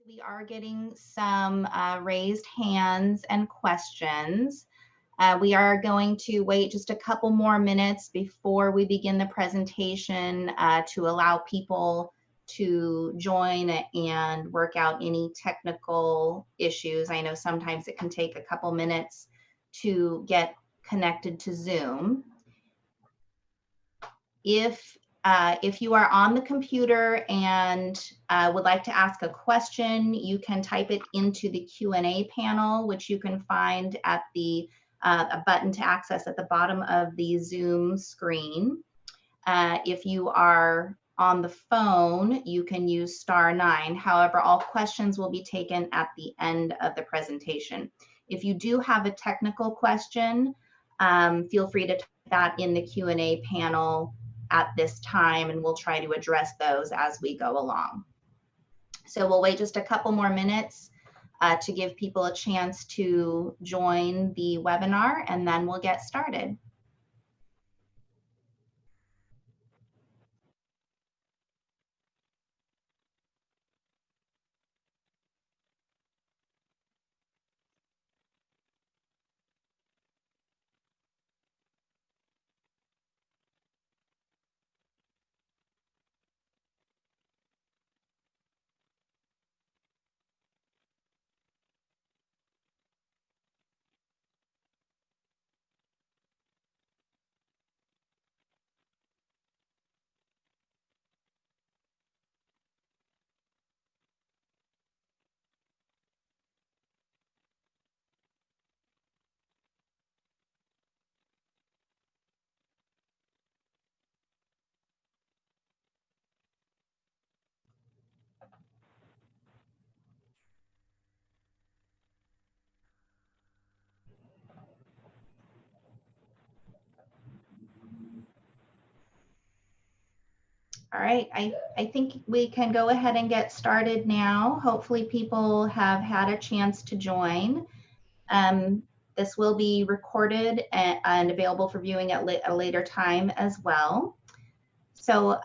We are getting some raised hands and questions. We are going to wait just a couple more minutes before we begin the presentation to allow people to join and work out any technical issues. I know sometimes it can take a couple minutes to get connected to Zoom. If you are on the computer and would like to ask a question, you can type it into the Q&A panel, which you can find at the a button to access at the bottom of the Zoom screen. If you are on the phone, you can use *9. However, all questions will be taken at the end of the presentation. If you do have a technical question, feel free to type that in the Q&A panel at this time, and we'll try to address those as we go along. So we'll wait just a couple more minutes to give people a chance to join the webinar, and then we'll get started. All right, I think we can go ahead and get started now. Hopefully people have had a chance to join. This will be recorded and available for viewing at a later time as well. So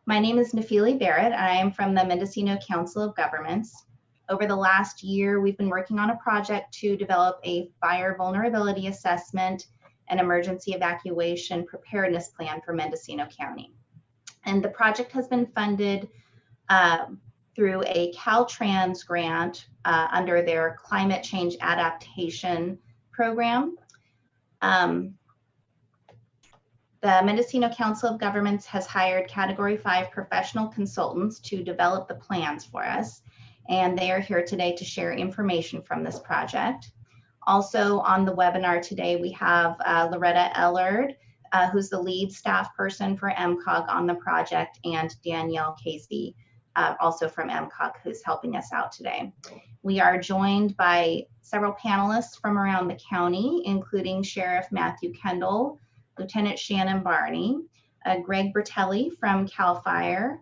my name is Nafili Barrett. I am from the Mendocino Council of Governments. Over the last year, we've been working on a project to develop a fire vulnerability assessment and emergency evacuation preparedness plan for Mendocino County. And the project has been funded through a Caltrans grant under their climate change adaptation program. The Mendocino Council of Governments has hired Category 5 professional consultants to develop the plans for us, and they are here today to share information from this project. Also on the webinar today, we have Loretta Ellard, who's the lead staff person for MCOG on the project, and Danielle Casey, also from MCOG, who's helping us out today. We are joined by several panelists from around the county, including Sheriff Matthew Kendall, Lieutenant Shannon Barney, Greg Bertelli from CAL FIRE,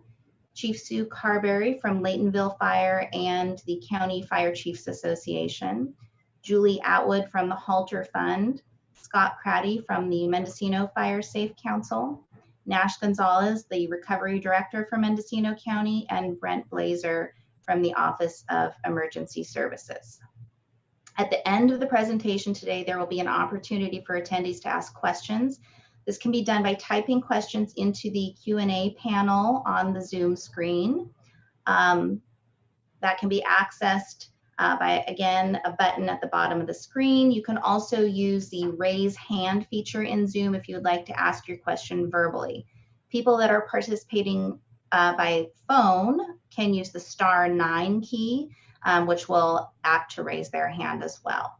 Chief Sue Carberry from Laytonville Fire and the County Fire Chiefs Association, Julie Atwood from the Halter Fund, Scott Craddy from the Mendocino Fire Safe Council, Nash Gonzalez, the Recovery Director for Mendocino County, and Brent Blazer from the Office of Emergency Services. At the end of the presentation today, there will be an opportunity for attendees to ask questions. This can be done by typing questions into the Q&A panel on the Zoom screen. That can be accessed by, again, a button at the bottom of the screen. You can also use the raise hand feature in Zoom if you would like to ask your question verbally. People that are participating by phone can use the *9 key, which will act to raise their hand as well.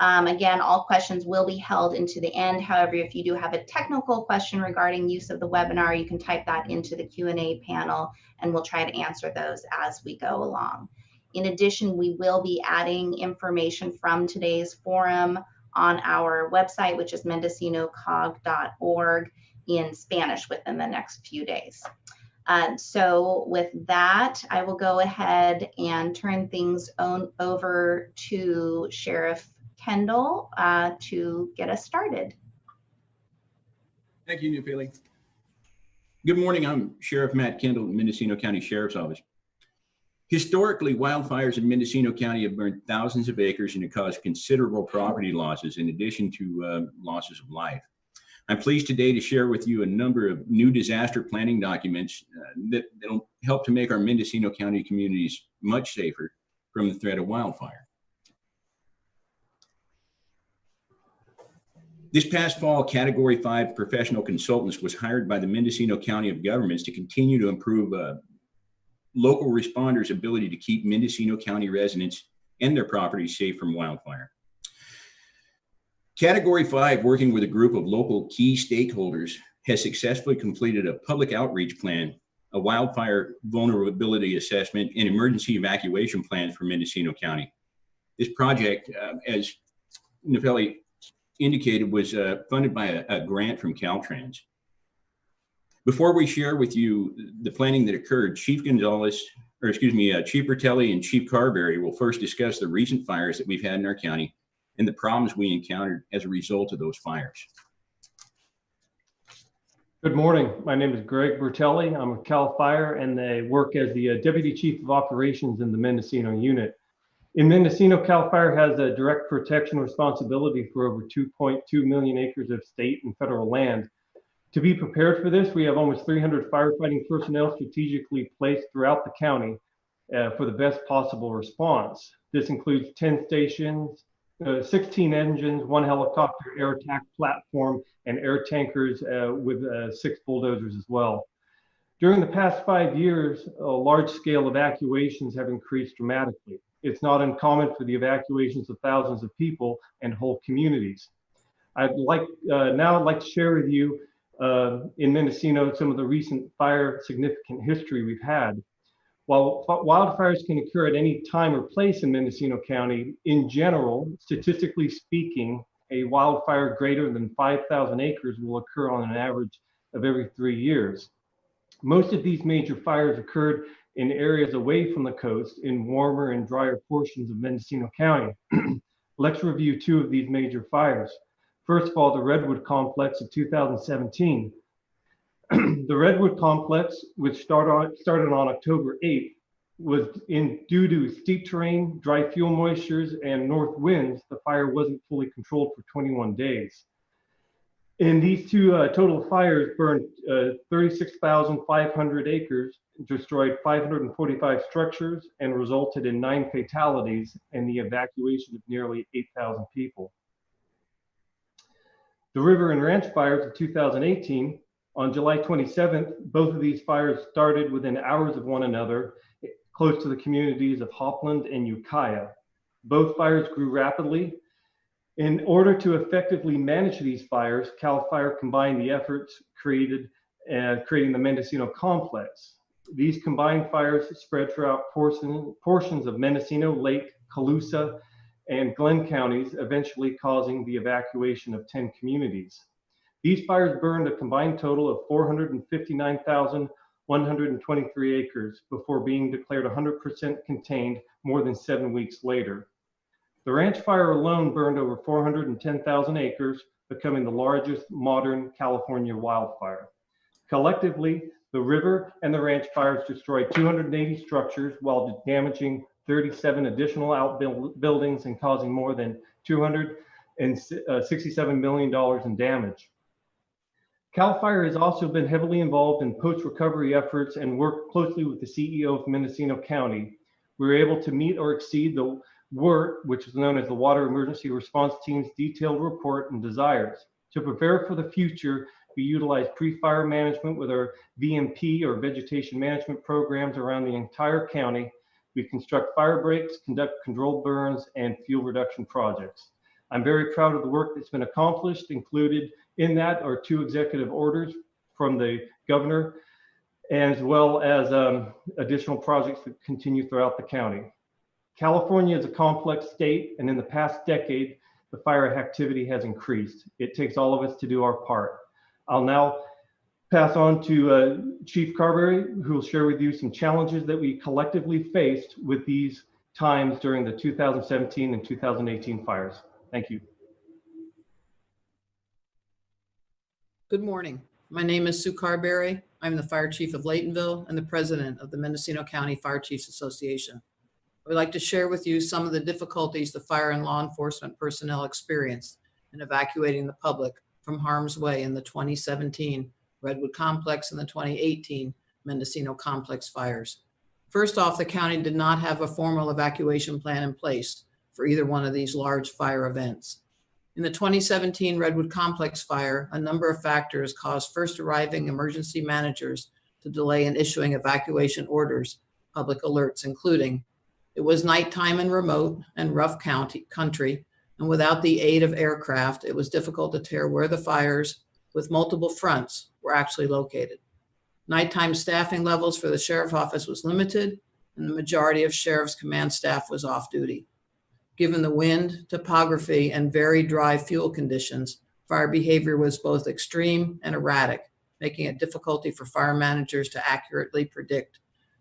Again, all questions will be held into the end. However, if you do have a technical question regarding use of the webinar, you can type that into the Q&A panel, and we'll try to answer those as we go along. In addition, we will be adding information from today's forum on our website, which is mendocinocog.org, in Spanish within the next few days. So with that, I will go ahead and turn things over to Sheriff Kendall to get us started. Thank you, Nafili. Good morning. I'm Sheriff Matt Kendall, Mendocino County Sheriff's Office. Historically, wildfires in Mendocino County have burned thousands of acres and have caused considerable property losses in addition to losses of life. I'm pleased today to share with you a number of new disaster planning documents that'll help to make our Mendocino County communities much safer from the threat of wildfire. This past fall, Category 5 professional consultants was hired by the Mendocino County of Governments to continue to improve local responders' ability to keep Mendocino County residents and their properties safe from wildfire. Category 5, working with a group of local key stakeholders, has successfully completed a public outreach plan, a wildfire vulnerability assessment, and emergency evacuation plans for Mendocino County. This project, as Nefelli indicated, was funded by a grant from Caltrans. Before we share with you the planning that occurred, Chief Bertelli and Chief Carberry will first discuss the recent fires that we've had in our county and the problems we encountered as a result of those fires. Good morning. My name is Greg Bertelli. I'm with CAL FIRE and I work as the Deputy Chief of Operations in the Mendocino unit. In Mendocino, CAL FIRE has a direct protection responsibility for over 2.2 million acres of state and federal land. To be prepared for this, we have almost 300 firefighting personnel strategically placed throughout the county for the best possible response. This includes 10 stations, 16 engines, 1 helicopter air attack platform, and air tankers with 6 bulldozers as well. During the past 5 years, large-scale evacuations have increased dramatically. It's not uncommon for the evacuations of thousands of people and whole communities. I'd like to share with you in Mendocino some of the recent fire significant history we've had. While wildfires can occur at any time or place in Mendocino County, in general, statistically speaking, a wildfire greater than 5,000 acres will occur on an average of every 3 years. Most of these major fires occurred in areas away from the coast in warmer and drier portions of Mendocino County. Let's review 2 of these major fires. First of all, the Redwood Complex of 2017. The Redwood Complex, which started on October 8th, was due to steep terrain, dry fuel moistures, and north winds. The fire wasn't fully controlled for 21 days. In these 2 total fires burned 36,500 acres, destroyed 545 structures, and resulted in 9 fatalities and the evacuation of nearly 8,000 people. The River and Ranch fires of 2018, on July 27th, both of these fires started within hours of one another, close to the communities of Hopland and Ukiah. Both fires grew rapidly. In order to effectively manage these fires, CAL FIRE combined the efforts creating the Mendocino complex. These combined fires spread throughout portions of Mendocino, Lake, Colusa, and Glenn counties, eventually causing the evacuation of 10 communities. These fires burned a combined total of 459,123 acres before being declared 100% contained more than 7 weeks later. The Ranch Fire alone burned over 410,000 acres, becoming the largest modern California wildfire. Collectively, the River and the Ranch fires destroyed 280 structures while damaging 37 additional outbuildings and causing more than $267 million in damage. CAL FIRE has also been heavily involved in post-recovery efforts and worked closely with the CEO of Mendocino County. We were able to meet or exceed the WERT, which is known as the Water Emergency Response Team's detailed report and desires. To prepare for the future, we utilize pre-fire management with our VMP or vegetation management programs around the entire county. We construct fire breaks, conduct controlled burns, and fuel reduction projects. I'm very proud of the work that's been accomplished. Included in that are 2 executive orders from the governor, as well as additional projects that continue throughout the county. California is a complex state, and in the past decade, the fire activity has increased. It takes all of us to do our part. I'll now pass on to Chief Carberry, who will share with you some challenges that we collectively faced with these times during the 2017 and 2018 fires. Thank you. Good morning. My name is Sue Carberry. I'm the Fire Chief of Laytonville and the President of the Mendocino County Fire Chiefs Association. I would like to share with you some of the difficulties the fire and law enforcement personnel experienced in evacuating the public from harm's way in the 2017 Redwood Complex and the 2018 Mendocino Complex fires. First off, the county did not have a formal evacuation plan in place for either one of these large fire events. In the 2017 Redwood Complex fire, a number of factors caused first arriving emergency managers to delay in issuing evacuation orders, public alerts, including it was nighttime and remote and rough country, and without the aid of aircraft, it was difficult to tell where the fires with multiple fronts were actually located. Nighttime staffing levels for the sheriff's office was limited, and the majority of sheriff's command staff was off duty. Given the wind, topography, and very dry fuel conditions, fire behavior was both extreme and erratic, making it difficult for fire managers to accurately predict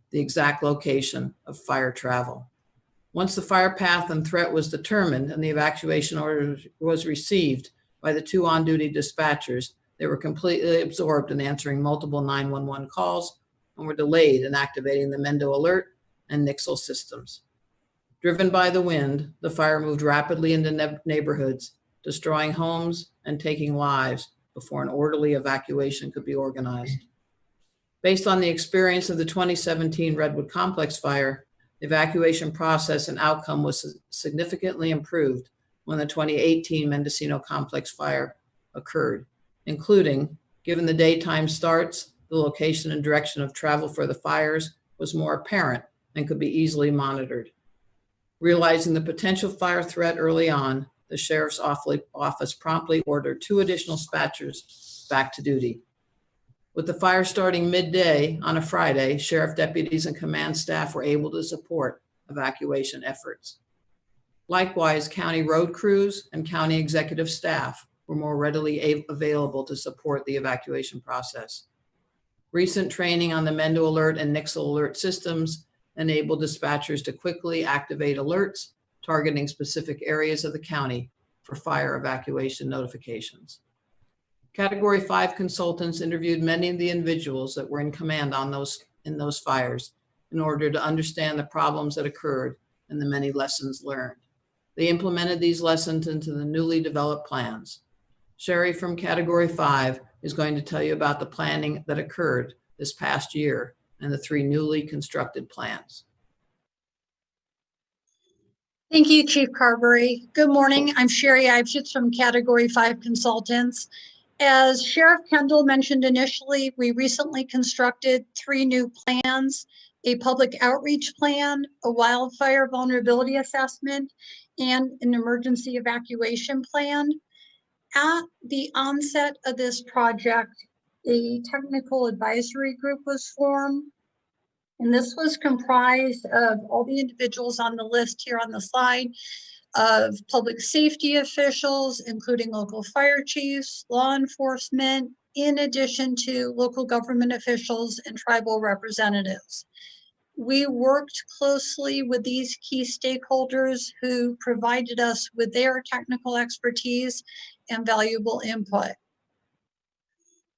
the exact location of fire travel. Once the fire path and threat was determined and the evacuation order was received by the two on-duty dispatchers, they were completely absorbed in answering multiple 911 calls and were delayed in activating the Mendo Alert and Nixle systems. Driven by the wind, the fire moved rapidly into neighborhoods, destroying homes and taking lives before an orderly evacuation could be organized. Based on the experience of the 2017 Redwood Complex fire, the evacuation process and outcome was significantly improved when the 2018 Mendocino Complex fire occurred, including, given the daytime starts, the location and direction of travel for the fires was more apparent and could be easily monitored. Realizing the potential fire threat early on, the sheriff's office promptly ordered 2 additional dispatchers back to duty. With the fire starting midday on a Friday, sheriff deputies and command staff were able to support evacuation efforts. Likewise, county road crews and county executive staff were more readily available to support the evacuation process. Recent training on the Mendo Alert and Nixle Alert systems enabled dispatchers to quickly activate alerts targeting specific areas of the county for fire evacuation notifications. Category 5 consultants interviewed many of the individuals that were in command in those fires in order to understand the problems that occurred and the many lessons learned. They implemented these lessons into the newly developed plans. Sherry from Category 5 is going to tell you about the planning that occurred this past year and the 3 newly constructed plans. Thank you, Chief Carberry. Good morning. I'm Sherry Eibschitz from Category 5 Consultants. As Sheriff Kendall mentioned initially, we recently constructed 3 new plans, a public outreach plan, a wildfire vulnerability assessment, and an emergency evacuation plan. At the onset of this project, a technical advisory group was formed, and this was comprised of all the individuals on the list here on the slide, of public safety officials, including local fire chiefs, law enforcement, in addition to local government officials and tribal representatives. We worked closely with these key stakeholders who provided us with their technical expertise and valuable input.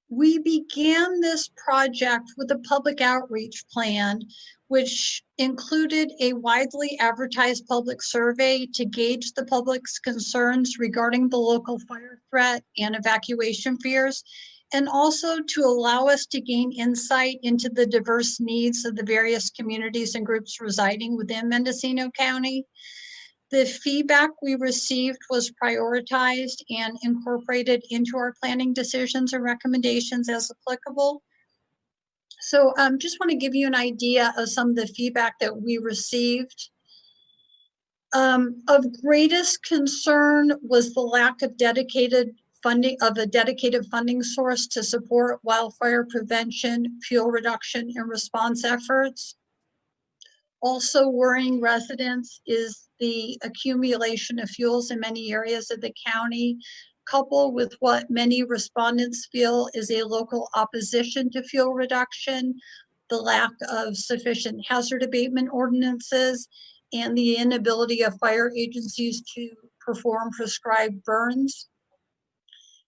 We began this project with a public outreach plan, which included a widely advertised public survey to gauge the public's concerns regarding the local fire threat and evacuation fears, and also to allow us to gain insight into the diverse needs of the various communities and groups residing within Mendocino County. The feedback we received was prioritized and incorporated into our planning decisions and recommendations as applicable. So just want to give you an idea of some of the feedback that we received. Of greatest concern was the lack of dedicated funding source to support wildfire prevention, fuel reduction, and response efforts. Also worrying residents is the accumulation of fuels in many areas of the county, coupled with what many respondents feel is a local opposition to fuel reduction, the lack of sufficient hazard abatement ordinances, and the inability of fire agencies to perform prescribed burns.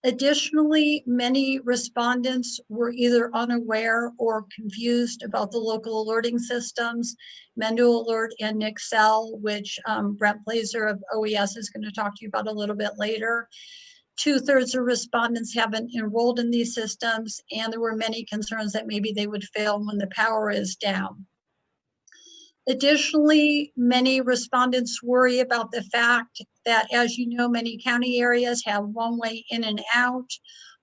Additionally, many respondents were either unaware or confused about the local alerting systems, Mendo Alert and Nixel, which Brent Blazer of OES is going to talk to you about a little bit later. 2/3 of respondents haven't enrolled in these systems, and there were many concerns that maybe they would fail when the power is down. Additionally, many respondents worry about the fact that, as you know, many county areas have one-way in and out.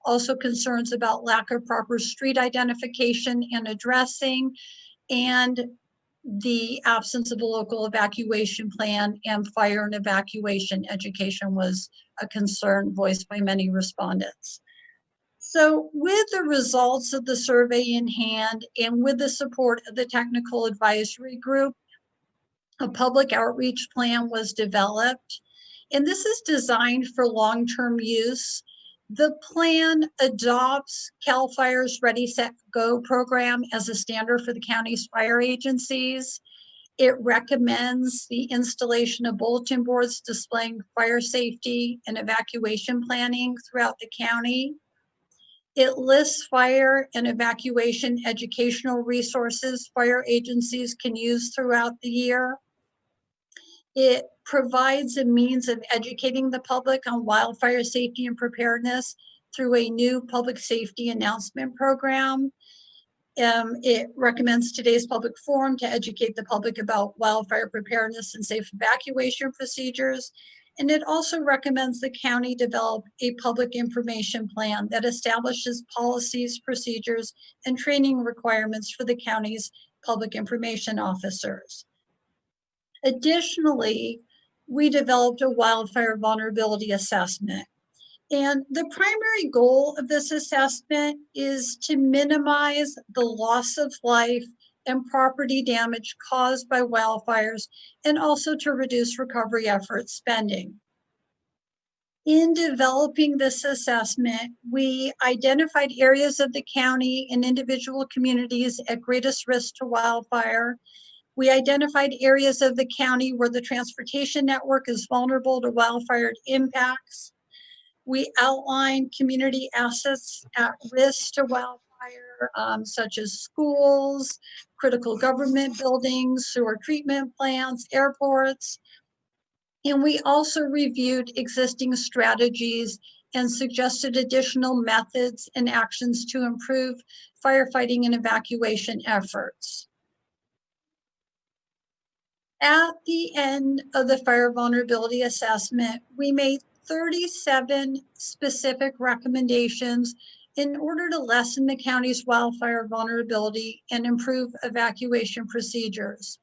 Also concerns about lack of proper street identification and addressing, and the absence of a local evacuation plan and fire and evacuation education was a concern voiced by many respondents. So with the results of the survey in hand and with the support of the technical advisory group, a public outreach plan was developed, and this is designed for long-term use. The plan adopts CAL FIRE's Ready, Set, Go program as a standard for the county's fire agencies. It recommends the installation of bulletin boards displaying fire safety and evacuation planning throughout the county. It lists fire and evacuation educational resources fire agencies can use throughout the year. It provides a means of educating the public on wildfire safety and preparedness through a new public safety announcement program. It recommends today's public forum to educate the public about wildfire preparedness and safe evacuation procedures. And it also recommends the county develop a public information plan that establishes policies, procedures, and training requirements for the county's public information officers. Additionally, we developed a wildfire vulnerability assessment. And the primary goal of this assessment is to minimize the loss of life and property damage caused by wildfires, and also to reduce recovery effort spending. In developing this assessment, we identified areas of the county and individual communities at greatest risk to wildfire. We identified areas of the county where the transportation network is vulnerable to wildfire impacts. We outlined community assets at risk to wildfire, such as schools, critical government buildings, sewer treatment plants, airports. And we also reviewed existing strategies and suggested additional methods and actions to improve firefighting and evacuation efforts. At the end of the fire vulnerability assessment, we made 37 specific recommendations in order to lessen the county's wildfire vulnerability and improve evacuation procedures.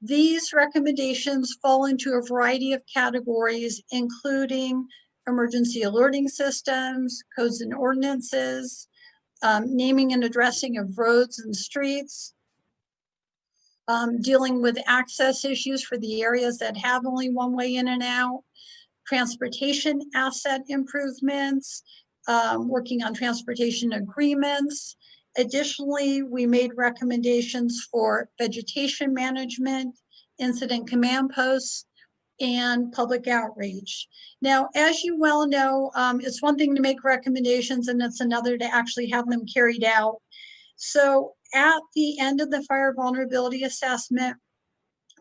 These recommendations fall into a variety of categories, including emergency alerting systems, codes and ordinances, naming and addressing of roads and streets, dealing with access issues for the areas that have only one way in and out, transportation asset improvements, working on transportation agreements. Additionally, we made recommendations for vegetation management, incident command posts, and public outreach. Now, as you well know, it's one thing to make recommendations and it's another to actually have them carried out. So at the end of the fire vulnerability assessment,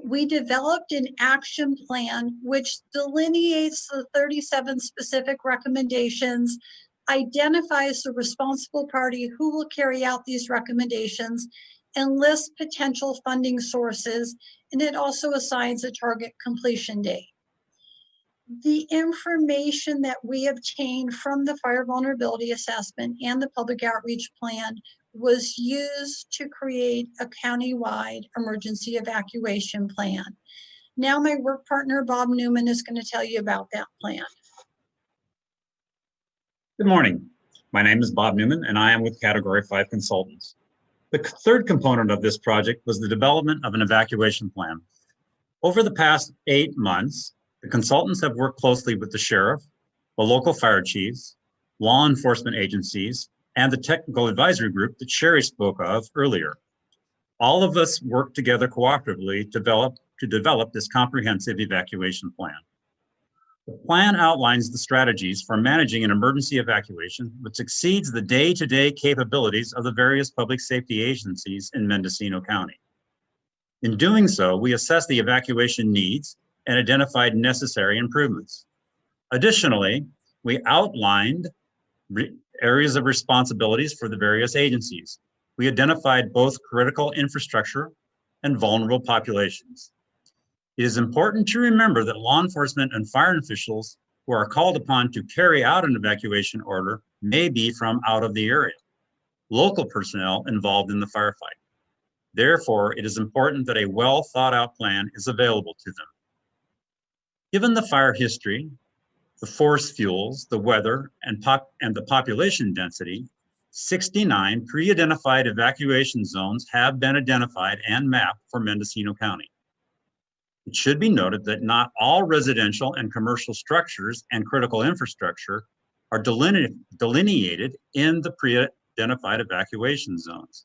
we developed an action plan which delineates the 37 specific recommendations, identifies the responsible party who will carry out these recommendations, and lists potential funding sources, and it also assigns a target completion date. The information that we obtained from the fire vulnerability assessment and the public outreach plan was used to create a countywide emergency evacuation plan. Now my work partner, Bob Newman, is going to tell you about that plan. Good morning. My name is Bob Newman, and I am with Category 5 Consultants. The third component of this project was the development of an evacuation plan. Over the past 8 months, the consultants have worked closely with the sheriff, the local fire chiefs, law enforcement agencies, and the technical advisory group that Sherry spoke of earlier. All of us worked together cooperatively to develop this comprehensive evacuation plan. The plan outlines the strategies for managing an emergency evacuation, which exceeds the day-to-day capabilities of the various public safety agencies in Mendocino County. In doing so, we assessed the evacuation needs and identified necessary improvements. Additionally, we outlined areas of responsibilities for the various agencies. We identified both critical infrastructure and vulnerable populations. It is important to remember that law enforcement and fire officials who are called upon to carry out an evacuation order may be from out of the area, local personnel involved in the firefight. Therefore, it is important that a well thought out plan is available to them. Given the fire history, the force fuels, the weather, and the population density, 69 pre-identified evacuation zones have been identified and mapped for Mendocino County. It should be noted that not all residential and commercial structures and critical infrastructure are delineated in the pre-identified evacuation zones.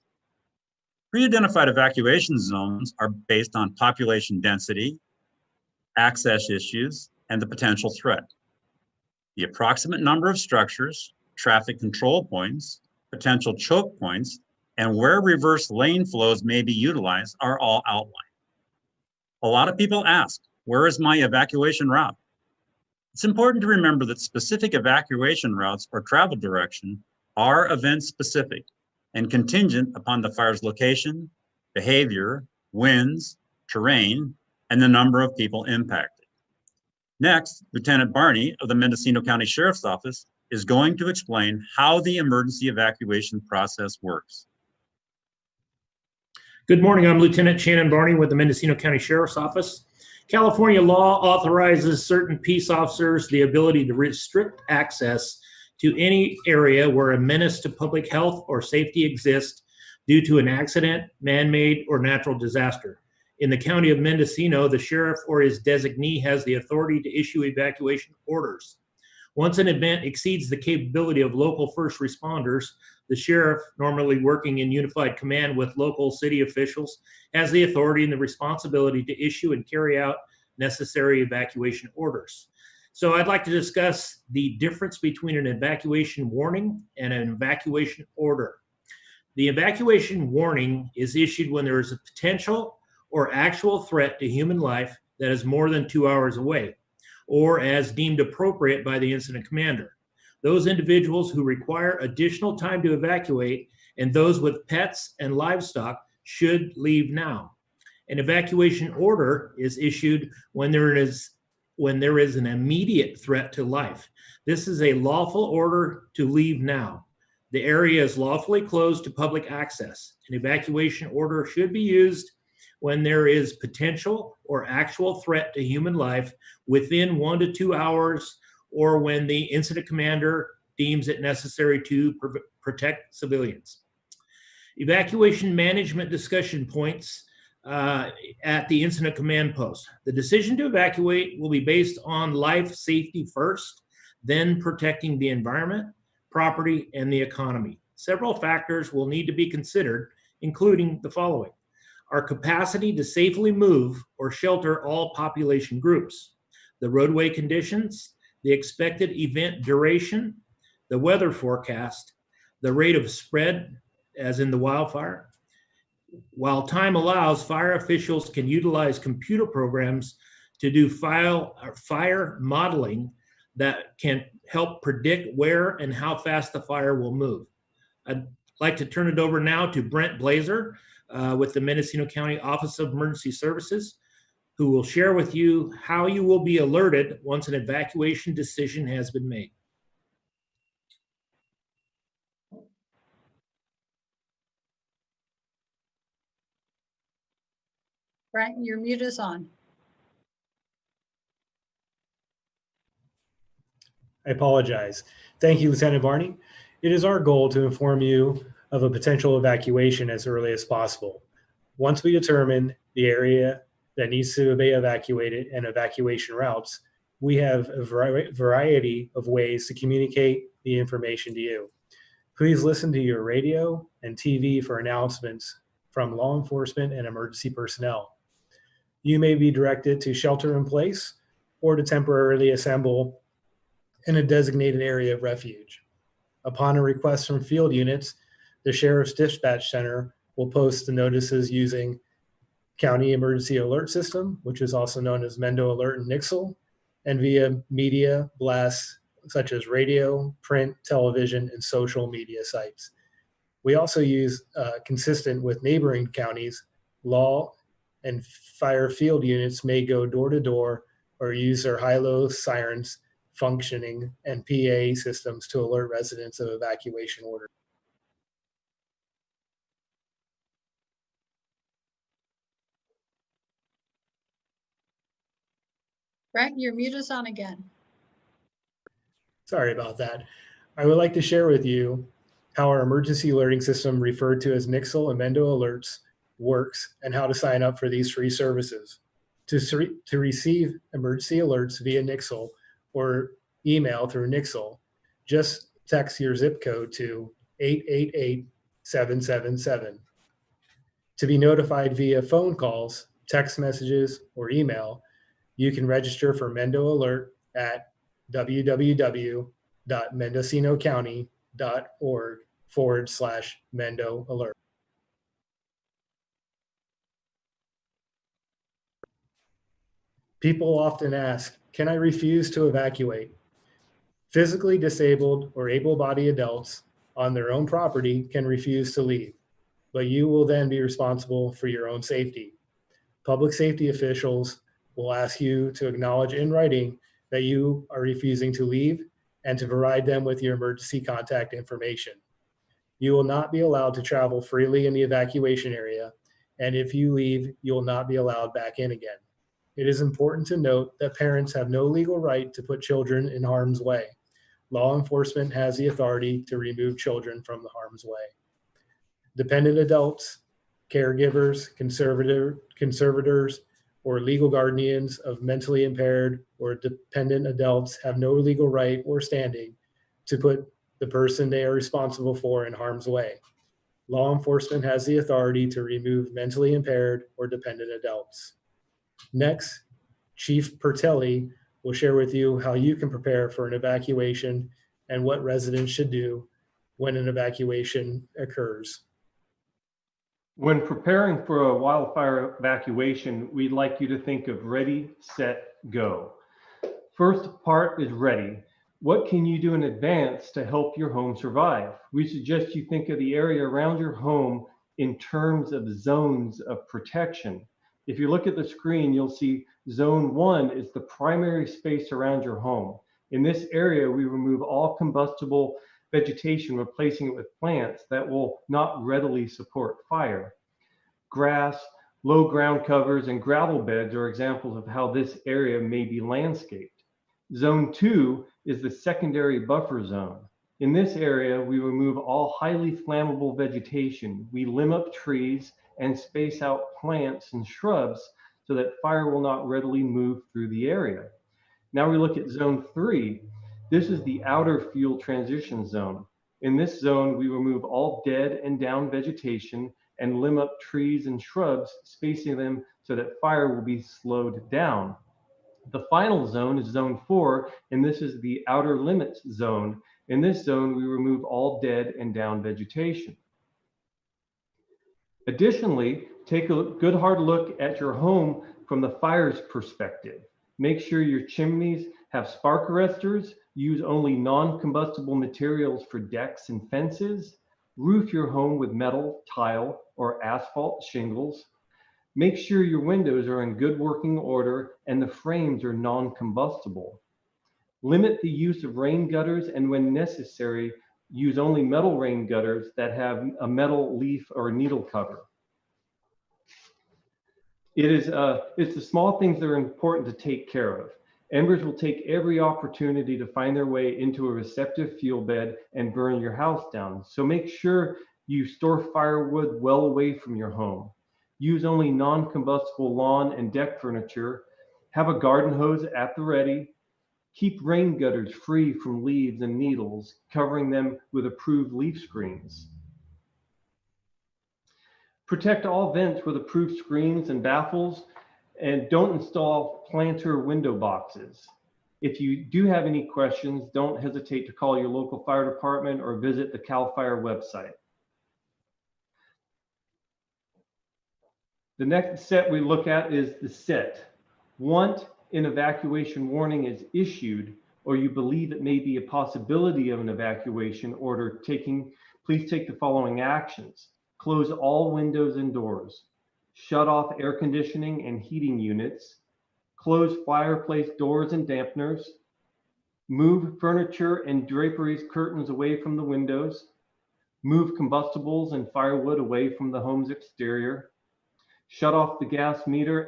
Pre-identified evacuation zones are based on population density, access issues, and the potential threat. The approximate number of structures, traffic control points, potential choke points, and where reverse lane flows may be utilized are all outlined. A lot of people ask, where is my evacuation route? It's important to remember that specific evacuation routes or travel direction are event specific and contingent upon the fire's location, behavior, winds, terrain, and the number of people impacted. Next, Lieutenant Barney of the Mendocino County Sheriff's Office is going to explain how the emergency evacuation process works. Good morning, I'm Lieutenant Shannon Barney with the Mendocino County Sheriff's Office. California law authorizes certain peace officers the ability to restrict access to any area where a menace to public health or safety exists due to an accident, man-made, or natural disaster. In the county of Mendocino, the sheriff or his designee has the authority to issue evacuation orders. Once an event exceeds the capability of local first responders, the sheriff, normally working in unified command with local city officials, has the authority and the responsibility to issue and carry out necessary evacuation orders. So I'd like to discuss the difference between an evacuation warning and an evacuation order. The evacuation warning is issued when there is a potential or actual threat to human life that is more than 2 hours away, or as deemed appropriate by the incident commander. Those individuals who require additional time to evacuate and those with pets and livestock should leave now. An evacuation order is issued when there is an immediate threat to life. This is a lawful order to leave now. The area is lawfully closed to public access. An evacuation order should be used when there is potential or actual threat to human life within 1 to 2 hours, or when the incident commander deems it necessary to protect civilians. Evacuation management discussion points at the incident command post. The decision to evacuate will be based on life safety first, then protecting the environment, property, and the economy. Several factors will need to be considered, including the following: our capacity to safely move or shelter all population groups, the roadway conditions, the expected event duration, the weather forecast, the rate of spread, as in the wildfire. While time allows, fire officials can utilize computer programs to do fire modeling that can help predict where and how fast the fire will move. I'd like to turn it over now to Brent Blazer with the Mendocino County Office of Emergency Services, who will share with you how you will be alerted once an evacuation decision has been made. Brent, your mute is on. I apologize. Thank you, Lieutenant Barney. It is our goal to inform you of a potential evacuation as early as possible. Once we determine the area that needs to be evacuated and evacuation routes, we have a variety of ways to communicate the information to you. Please listen to your radio and TV for announcements from law enforcement and emergency personnel. You may be directed to shelter in place or to temporarily assemble in a designated area of refuge. Upon a request from field units, the Sheriff's Dispatch Center will post the notices using County Emergency Alert System, which is also known as Mendo Alert and Nixle, and via media blasts such as radio, print, television, and social media sites. We also use, consistent with neighboring counties, law and fire field units may go door to door or use their high-low sirens functioning and PA systems to alert residents of evacuation orders. Brent, your mute is on again. Sorry about that. I would like to share with you how our emergency alerting system, referred to as Nixle and Mendo Alerts, works and how to sign up for these free services. To receive emergency alerts via Nixle or email through Nixle, just text your zip code to 888-777. To be notified via phone calls, text messages, or email, you can register for Mendo Alert at www.mendocinocounty.org/Mendo Alert. People often ask, can I refuse to evacuate? Physically disabled or able-bodied adults on their own property can refuse to leave, but you will then be responsible for your own safety. Public safety officials will ask you to acknowledge in writing that you are refusing to leave and to provide them with your emergency contact information. You will not be allowed to travel freely in the evacuation area, and if you leave, you will not be allowed back in again. It is important to note that parents have no legal right to put children in harm's way. Law enforcement has the authority to remove children from the harm's way. Dependent adults, caregivers, conservators, or legal guardians of mentally impaired or dependent adults have no legal right or standing to put the person they are responsible for in harm's way. Law enforcement has the authority to remove mentally impaired or dependent adults. Next, Chief Pertelli will share with you how you can prepare for an evacuation and what residents should do when an evacuation occurs. When preparing for a wildfire evacuation, we'd like you to think of ready, set, go. First part is ready. What can you do in advance to help your home survive? We suggest you think of the area around your home in terms of zones of protection. If you look at the screen, you'll see Zone 1 is the primary space around your home. In this area, we remove all combustible vegetation, replacing it with plants that will not readily support fire. Grass, low ground covers, and gravel beds are examples of how this area may be landscaped. Zone 2 is the secondary buffer zone. In this area, we remove all highly flammable vegetation. We limb up trees and space out plants and shrubs so that fire will not readily move through the area. Now we look at Zone 3. This is the outer fuel transition zone. In this zone, we remove all dead and down vegetation and limb up trees and shrubs, spacing them so that fire will be slowed down. The final zone is Zone 4, and this is the outer limits zone. In this zone, we remove all dead and down vegetation. Additionally, take a good hard look at your home from the fire's perspective. Make sure your chimneys have spark arresters, use only non-combustible materials for decks and fences, roof your home with metal, tile, or asphalt shingles. Make sure your windows are in good working order and the frames are non-combustible. Limit the use of rain gutters, and when necessary, use only metal rain gutters that have a metal leaf or needle cover. It's the small things that are important to take care of. Embers will take every opportunity to find their way into a receptive fuel bed and burn your house down. So make sure you store firewood well away from your home. Use only non-combustible lawn and deck furniture. Have a garden hose at the ready. Keep rain gutters free from leaves and needles, covering them with approved leaf screens. Protect all vents with approved screens and baffles, And don't install planter window boxes. If you do have any questions, don't hesitate to call your local fire department or visit the CAL FIRE website. The next set we look at is the set. Once an evacuation warning is issued, or you believe it may be a possibility of an evacuation order, please take the following actions. Close all windows and doors. Shut off air conditioning and heating units. Close fireplace doors and dampeners. Move furniture and draperies curtains away from the windows. Move combustibles and firewood away from the home's exterior. Shut off the gas meter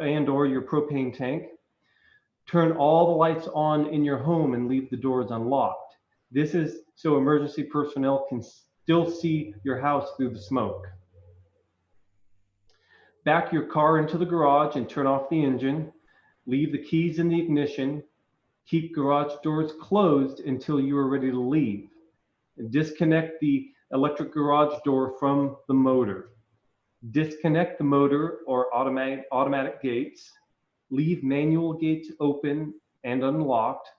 and or your propane tank. Turn all the lights on in your home and leave the doors unlocked. This is so emergency personnel can still see your house through the smoke. Back your car into the garage and turn off the engine. Leave the keys in the ignition. Keep garage doors closed until you are ready to leave. Disconnect the electric garage door from the motor. Disconnect the motor or automatic gates. Leave manual gates open and unlocked.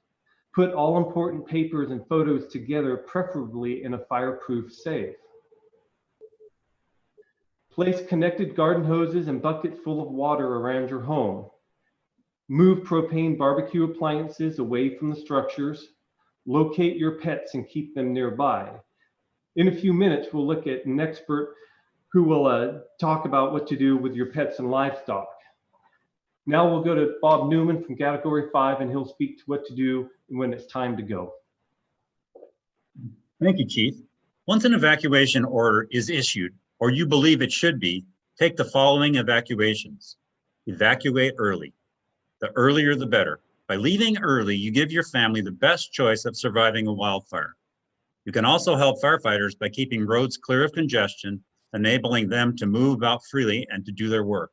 Put all important papers and photos together, preferably in a fireproof safe. Place connected garden hoses and buckets full of water around your home. Move propane barbecue appliances away from the structures. Locate your pets and keep them nearby. In a few minutes, we'll look at an expert who will talk about what to do with your pets and livestock. Now we'll go to Bob Newman from Category 5, and he'll speak to what to do when it's time to go. Thank you, Chief. Once an evacuation order is issued, or you believe it should be, take the following evacuations. Evacuate early. The earlier, the better. By leaving early, you give your family the best choice of surviving a wildfire. You can also help firefighters by keeping roads clear of congestion, enabling them to move about freely and to do their work.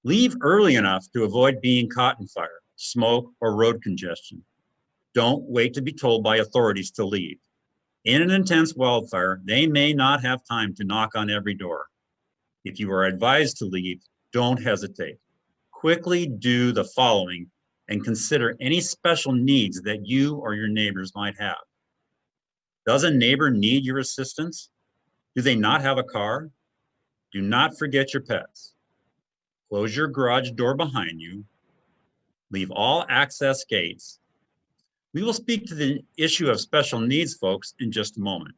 Leave early enough to avoid being caught in fire, smoke, or road congestion. Don't wait to be told by authorities to leave. In an intense wildfire, they may not have time to knock on every door. If you are advised to leave, don't hesitate. Quickly do the following and consider any special needs that you or your neighbors might have. Does a neighbor need your assistance? Do they not have a car? Do not forget your pets. Close your garage door behind you. Leave all access gates. We will speak to the issue of special needs, folks, in just a moment.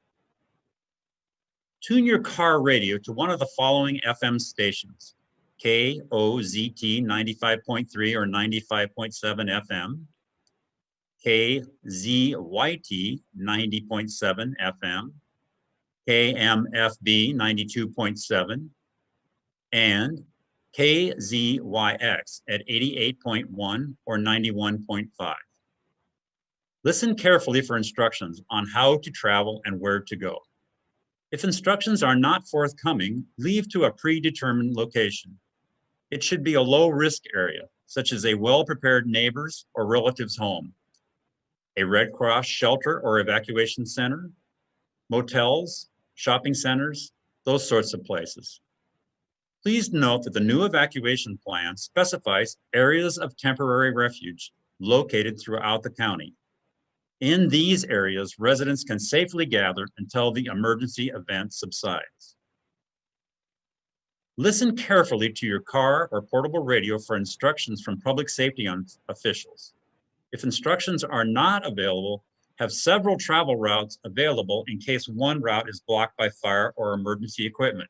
Tune your car radio to one of the following FM stations: KOZT 95.3 or 95.7 FM, KZYT 90.7 FM, KMFB 92.7, and KZYX at 88.1 or 91.5. Listen carefully for instructions on how to travel and where to go. If instructions are not forthcoming, leave to a predetermined location. It should be a low-risk area, such as a well-prepared neighbor's or relative's home, a Red Cross shelter or evacuation center, motels, shopping centers, those sorts of places. Please note that the new evacuation plan specifies areas of temporary refuge located throughout the county. In these areas, residents can safely gather until the emergency event subsides. Listen carefully to your car or portable radio for instructions from public safety officials. If instructions are not available, have several travel routes available in case one route is blocked by fire or emergency equipment.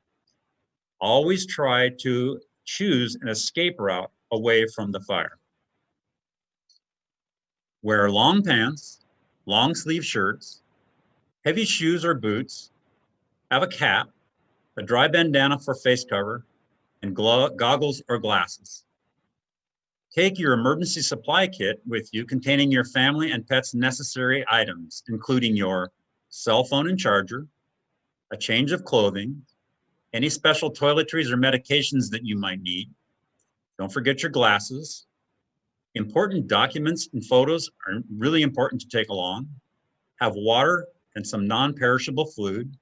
Always try to choose an escape route away from the fire. Wear long pants, long sleeve shirts, heavy shoes or boots, have a cap, a dry bandana for face cover, and goggles or glasses. Take your emergency supply kit with you containing your family and pets' necessary items, including your cell phone and charger, a change of clothing, any special toiletries or medications that you might need. Don't forget your glasses. Important documents and photos are really important to take along. Have water and some non-perishable food.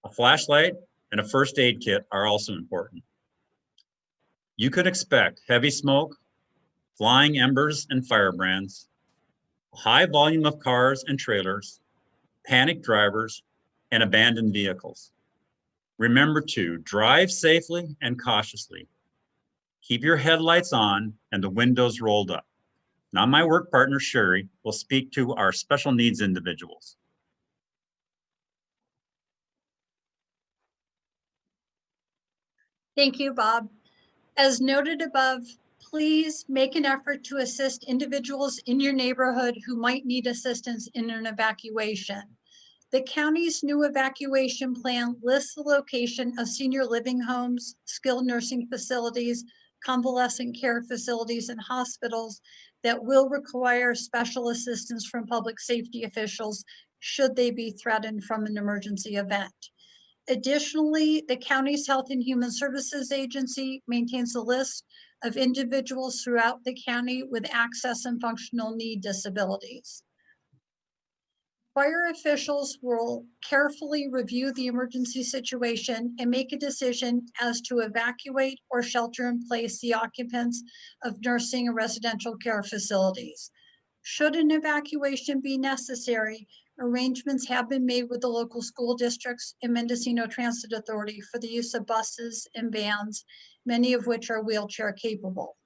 A flashlight and a first aid kit are also important. You could expect heavy smoke, flying embers and firebrands, a high volume of cars and trailers, panicked drivers, and abandoned vehicles. Remember to drive safely and cautiously. Keep your headlights on and the windows rolled up. Now my work partner, Sherry, will speak to our special needs individuals. Thank you, Bob. As noted above, please make an effort to assist individuals in your neighborhood who might need assistance in an evacuation. The county's new evacuation plan lists the location of senior living homes, skilled nursing facilities, convalescent care facilities, and hospitals that will require special assistance from public safety officials should they be threatened from an emergency event. Additionally, the county's Health and Human Services Agency maintains a list of individuals throughout the county with access and functional need disabilities. Fire officials will carefully review the emergency situation and make a decision as to evacuate or shelter in place the occupants of nursing and residential care facilities. Should an evacuation be necessary, arrangements have been made with the local school districts and Mendocino Transit Authority for the use of buses and vans, many of which are wheelchair capable.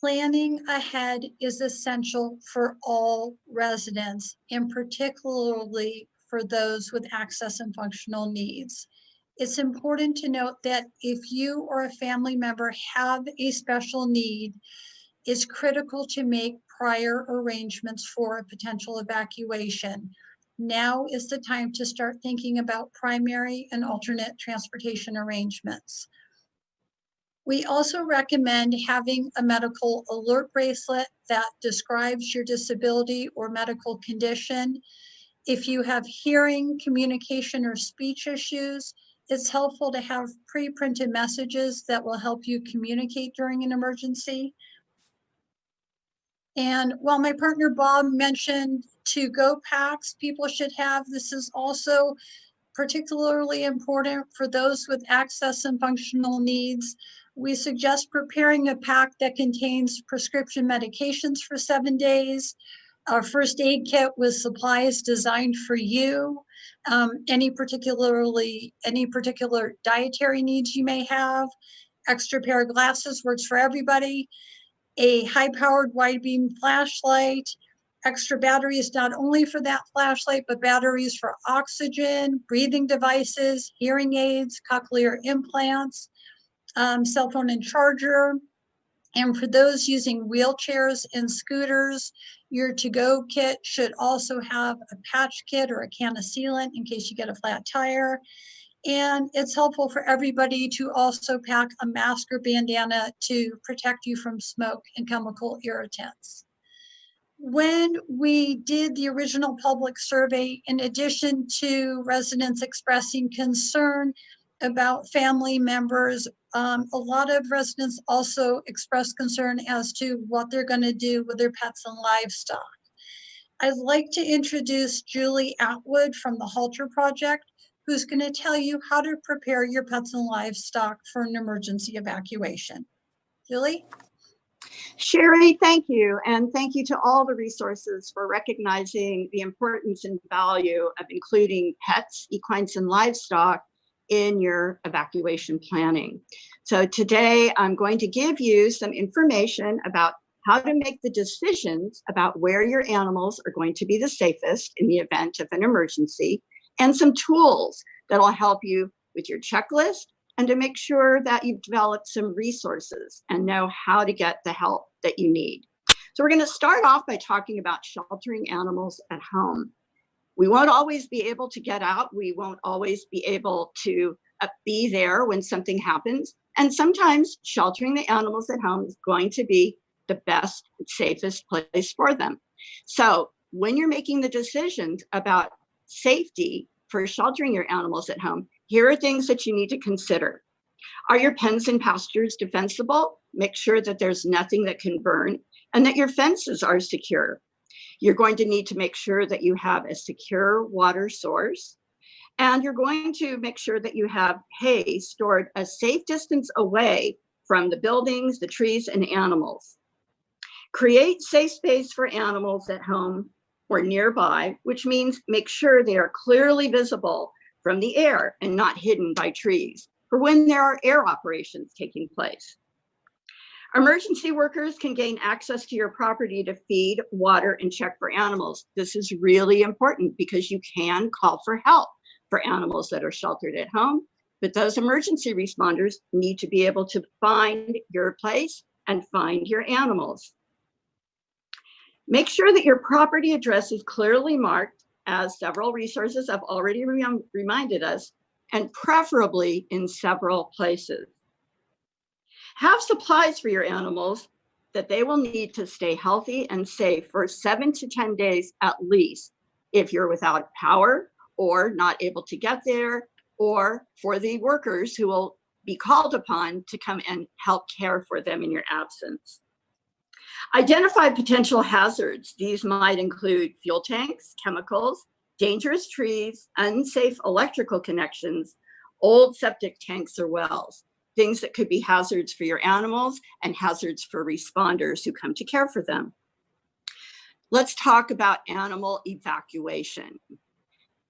Planning ahead is essential for all residents, and particularly for those with access and functional needs. It's important to note that if you or a family member have a special need, it's critical to make prior arrangements for a potential evacuation. Now is the time to start thinking about primary and alternate transportation arrangements. We also recommend having a medical alert bracelet that describes your disability or medical condition. If you have hearing, communication, or speech issues, it's helpful to have pre-printed messages that will help you communicate during an emergency. And while my partner Bob mentioned to-go packs people should have, this is also particularly important for those with access and functional needs. We suggest preparing a pack that contains prescription medications for 7 days, a first aid kit with supplies designed for you, any particular dietary needs you may have, extra pair of glasses works for everybody, a high-powered wide beam flashlight, extra batteries not only for that flashlight, but batteries for oxygen, breathing devices, hearing aids, cochlear implants, cell phone and charger. And for those using wheelchairs and scooters, your to-go kit should also have a patch kit or a can of sealant in case you get a flat tire. And it's helpful for everybody to also pack a mask or bandana to protect you from smoke and chemical irritants. When we did the original public survey, in addition to residents expressing concern about family members, a lot of residents also expressed concern as to what they're going to do with their pets and livestock. I'd like to introduce Julie Atwood from the Halter Project, who's going to tell you how to prepare your pets and livestock for an emergency evacuation. Julie? Sherry, thank you. And thank you to all the resources for recognizing the importance and value of including pets, equines, and livestock in your evacuation planning. So today I'm going to give you some information about how to make the decisions about where your animals are going to be the safest in the event of an emergency, and some tools that'll help you with your checklist and to make sure that you've developed some resources and know how to get the help that you need. So we're going to start off by talking about sheltering animals at home. We won't always be able to get out. We won't always be able to be there when something happens. And sometimes sheltering the animals at home is going to be the best, safest place for them. So when you're making the decisions about safety for sheltering your animals at home, here are things that you need to consider. Are your pens and pastures defensible? Make sure that there's nothing that can burn and that your fences are secure. You're going to need to make sure that you have a secure water source, and you're going to make sure that you have hay stored a safe distance away from the buildings, the trees, and animals. Create safe space for animals at home or nearby, which means make sure they are clearly visible from the air and not hidden by trees for when there are air operations taking place. Emergency workers can gain access to your property to feed, water, and check for animals. This is really important because you can call for help for animals that are sheltered at home, but those emergency responders need to be able to find your place and find your animals. Make sure that your property address is clearly marked, as several resources have already reminded us, and preferably in several places. Have supplies for your animals that they will need to stay healthy and safe for 7 to 10 days at least, if you're without power or not able to get there, or for the workers who will be called upon to come and help care for them in your absence. Identify potential hazards. These might include fuel tanks, chemicals, dangerous trees, unsafe electrical connections, old septic tanks or wells, things that could be hazards for your animals and hazards for responders who come to care for them. Let's talk about animal evacuation.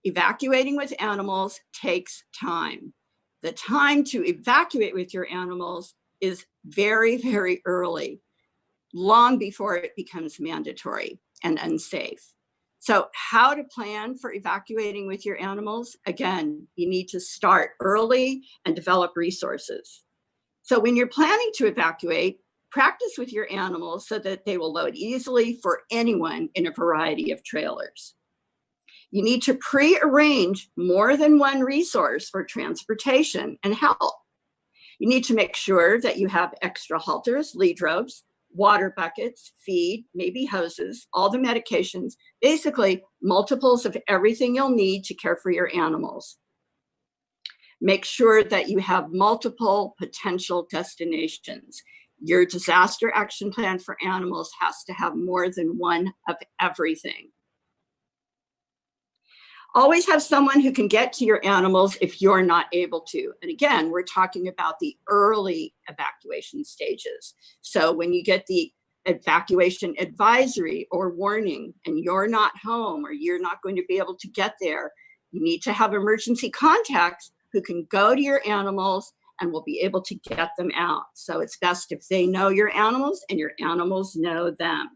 Evacuating with animals takes time. The time to evacuate with your animals is very, very early, long before it becomes mandatory and unsafe. So how to plan for evacuating with your animals? Again, you need to start early and develop resources. So when you're planning to evacuate, practice with your animals so that they will load easily for anyone in a variety of trailers. You need to pre-arrange more than one resource for transportation and help. You need to make sure that you have extra halters, lead ropes, water buckets, feed, maybe hoses, all the medications, basically multiples of everything you'll need to care for your animals. Make sure that you have multiple potential destinations. Your disaster action plan for animals has to have more than one of everything. Always have someone who can get to your animals if you're not able to. And again, we're talking about the early evacuation stages. So when you get the evacuation advisory or warning and you're not home or you're not going to be able to get there, you need to have emergency contacts who can go to your animals and will be able to get them out. So it's best if they know your animals and your animals know them.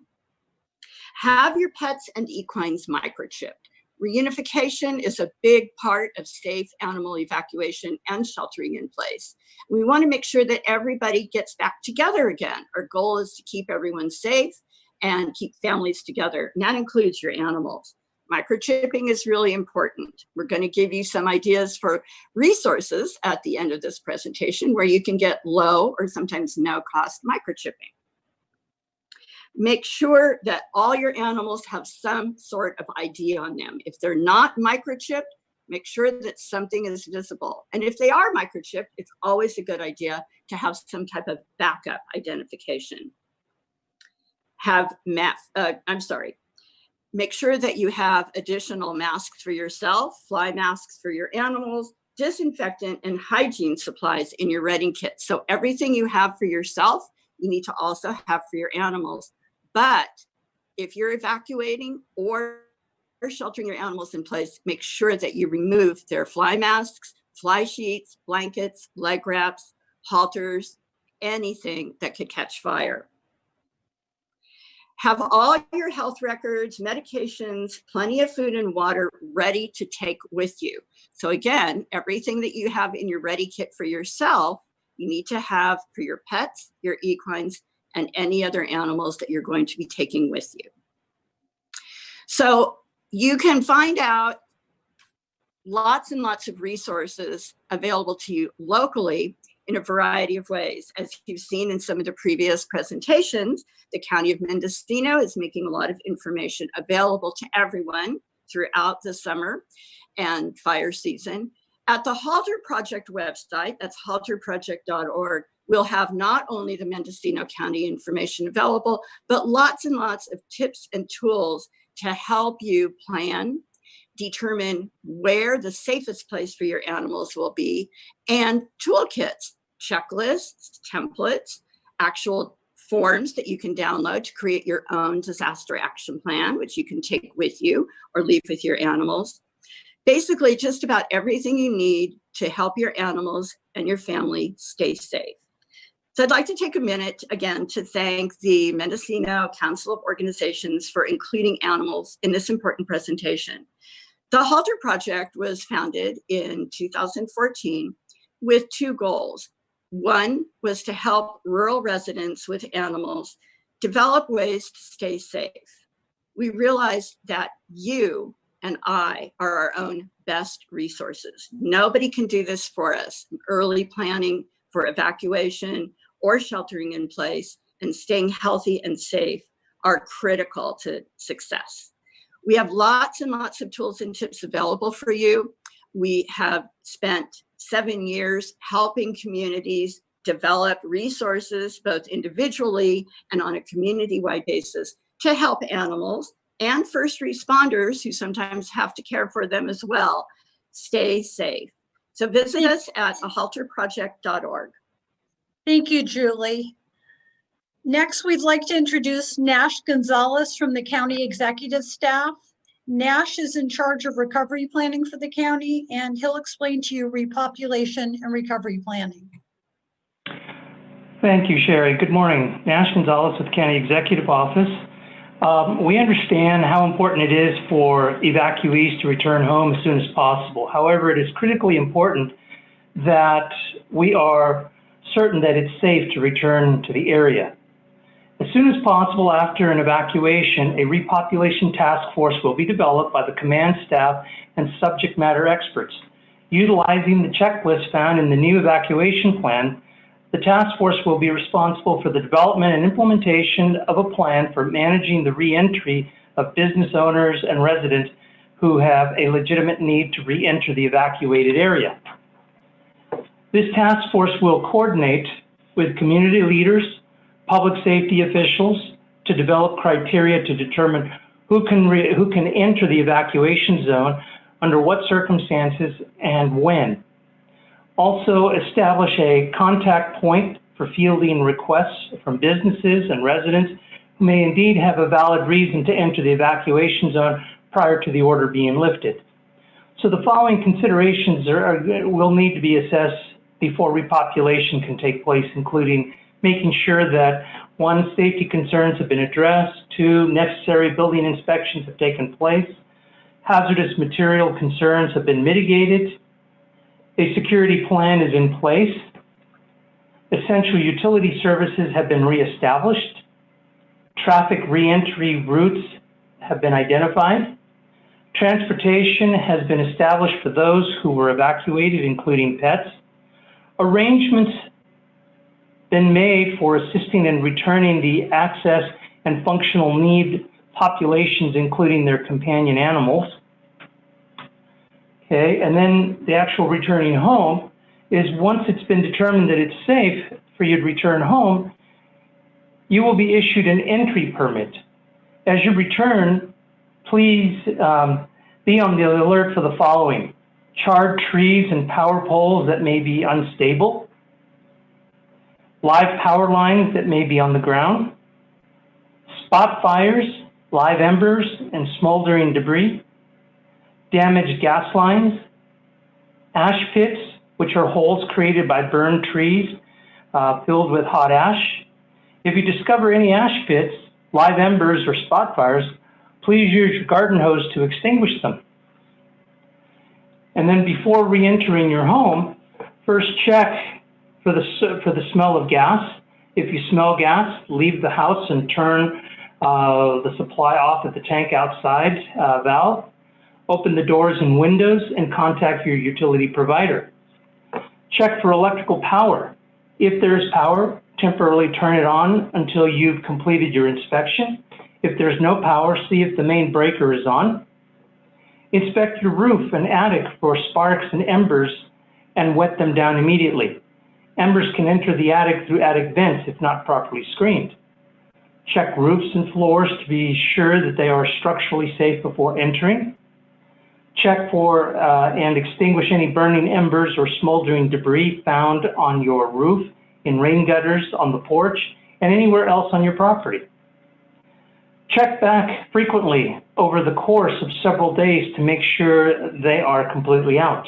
Have your pets and equines microchipped. Reunification is a big part of safe animal evacuation and sheltering in place. We want to make sure that everybody gets back together again. Our goal is to keep everyone safe and keep families together, and that includes your animals. Microchipping is really important. We're going to give you some ideas for resources at the end of this presentation where you can get low or sometimes no cost microchipping. Make sure that all your animals have some sort of ID on them. If they're not microchipped, make sure that something is visible. And if they are microchipped, it's always a good idea to have some type of backup identification. Make sure that you have additional masks for yourself, fly masks for your animals, disinfectant and hygiene supplies in your ready kit. So everything you have for yourself, you need to also have for your animals. But if you're evacuating or sheltering your animals in place, make sure that you remove their fly masks, fly sheets, blankets, leg wraps, halters, anything that could catch fire. Have all your health records, medications, plenty of food and water ready to take with you. So again, everything that you have in your ready kit for yourself, you need to have for your pets, your equines, and any other animals that you're going to be taking with you. So you can find out lots and lots of resources available to you locally in a variety of ways. As you've seen in some of the previous presentations, the County of Mendocino is making a lot of information available to everyone throughout the summer and fire season. At the Halter Project website, that's halterproject.org, we'll have not only the Mendocino County information available, but lots and lots of tips and tools to help you plan, determine where the safest place for your animals will be, and toolkits checklists, templates, actual forms that you can download to create your own disaster action plan, which you can take with you or leave with your animals. Basically, just about everything you need to help your animals and your family stay safe. So I'd like to take a minute again to thank the Mendocino Council of Organizations for including animals in this important presentation. The Halter Project was founded in 2014 with two goals. One was to help rural residents with animals develop ways to stay safe. We realized that you and I are our own best resources. Nobody can do this for us. Early planning for evacuation or sheltering in place and staying healthy and safe are critical to success. We have lots and lots of tools and tips available for you. We have spent 7 years helping communities develop resources, both individually and on a community-wide basis, to help animals and first responders, who sometimes have to care for them as well, stay safe. So visit us at halterproject.org. Thank you, Julie. Next, we'd like to introduce Nash Gonzalez from the county executive staff. Nash is in charge of recovery planning for the county, and he'll explain to you repopulation and recovery planning. Thank you, Sherry. Good morning. Nash Gonzalez with the County Executive Office. We understand how important it is for evacuees to return home as soon as possible. However, it is critically important that we are certain that it's safe to return to the area. As soon as possible after an evacuation, a repopulation task force will be developed by the command staff and subject matter experts. Utilizing the checklist found in the new evacuation plan, the task force will be responsible for the development and implementation of a plan for managing the re-entry of business owners and residents who have a legitimate need to re-enter the evacuated area. This task force will coordinate with community leaders, public safety officials to develop criteria to determine who can enter the evacuation zone, under what circumstances, and when. Also establish a contact point for fielding requests from businesses and residents who may indeed have a valid reason to enter the evacuation zone prior to the order being lifted. So the following considerations will need to be assessed before repopulation can take place, including making sure that 1, safety concerns have been addressed, 2, necessary building inspections have taken place, hazardous material concerns have been mitigated, a security plan is in place, essential utility services have been reestablished, traffic reentry routes have been identified, transportation has been established for those who were evacuated, including pets, arrangements been made for assisting in returning the access and functional need populations, including their companion animals. Okay, and then the actual returning home is, once it's been determined that it's safe for you to return home, you will be issued an entry permit. As you return, please be on the alert for the following: charred trees and power poles that may be unstable, live power lines that may be on the ground, spot fires, live embers, and smoldering debris, damaged gas lines, ash pits, which are holes created by burned trees filled with hot ash. If you discover any ash pits, live embers, or spot fires, please use your garden hose to extinguish them. And then before re-entering your home, first check for the smell of gas. If you smell gas, leave the house and turn the supply off at the tank outside valve. Open the doors and windows and contact your utility provider. Check for electrical power. If there is power, temporarily turn it on until you've completed your inspection. If there's no power, see if the main breaker is on. Inspect your roof and attic for sparks and embers and wet them down immediately. Embers can enter the attic through attic vents if not properly screened. Check roofs and floors to be sure that they are structurally safe before entering. Check for and extinguish any burning embers or smoldering debris found on your roof, in rain gutters, on the porch, and anywhere else on your property. Check back frequently over the course of several days to make sure they are completely out.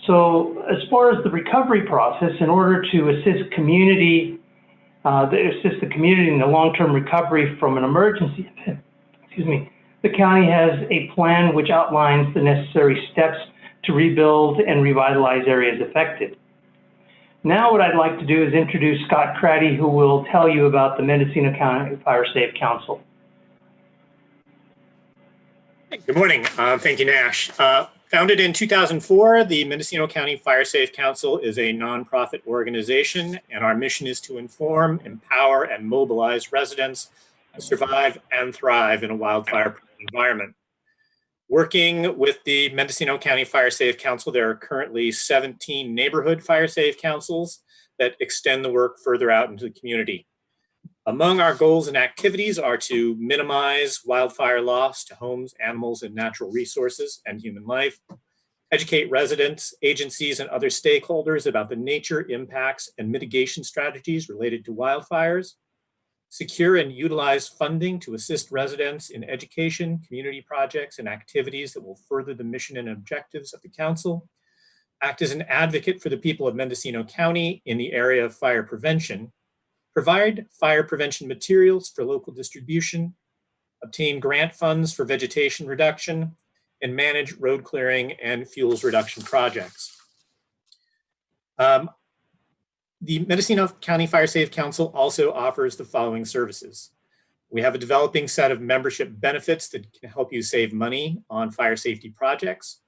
So as far as the recovery process, in order to assist the community in the long-term recovery from an emergency event, the county has a plan which outlines the necessary steps to rebuild and revitalize areas affected. Now what I'd like to do is introduce Scott Craddy, who will tell you about the Mendocino County Fire Safe Council. Good morning. Thank you, Nash. Founded in 2004, the Mendocino County Fire Safe Council is a nonprofit organization, and our mission is to inform, empower, and mobilize residents to survive and thrive in a wildfire environment. Working with the Mendocino County Fire Safe Council, there are currently 17 neighborhood fire safe councils that extend the work further out into the community. Among our goals and activities are to minimize wildfire loss to homes, animals, and natural resources and human life, educate residents, agencies, and other stakeholders about the nature, impacts, and mitigation strategies related to wildfires, secure and utilize funding to assist residents in education, community projects, and activities that will further the mission and objectives of the council, act as an advocate for the people of Mendocino County in the area of fire prevention, provide fire prevention materials for local distribution, obtain grant funds for vegetation reduction, and manage road clearing and fuels reduction projects. The Mendocino County Fire Safe Council also offers the following services. We have a developing set of membership benefits that can help you save money on fire safety projects.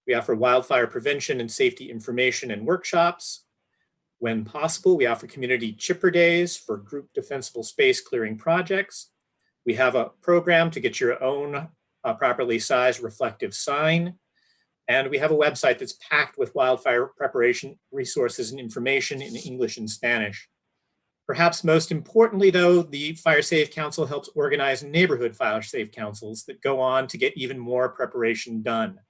We offer wildfire prevention and safety information and workshops. When possible, we offer community chipper days for group defensible space clearing projects. We have a program to get your own properly sized reflective sign. And we have a website that's packed with wildfire preparation resources and information in English and Spanish. Perhaps most importantly, though, the Fire Safe Council helps organize neighborhood fire safe councils that go on to get even more preparation done,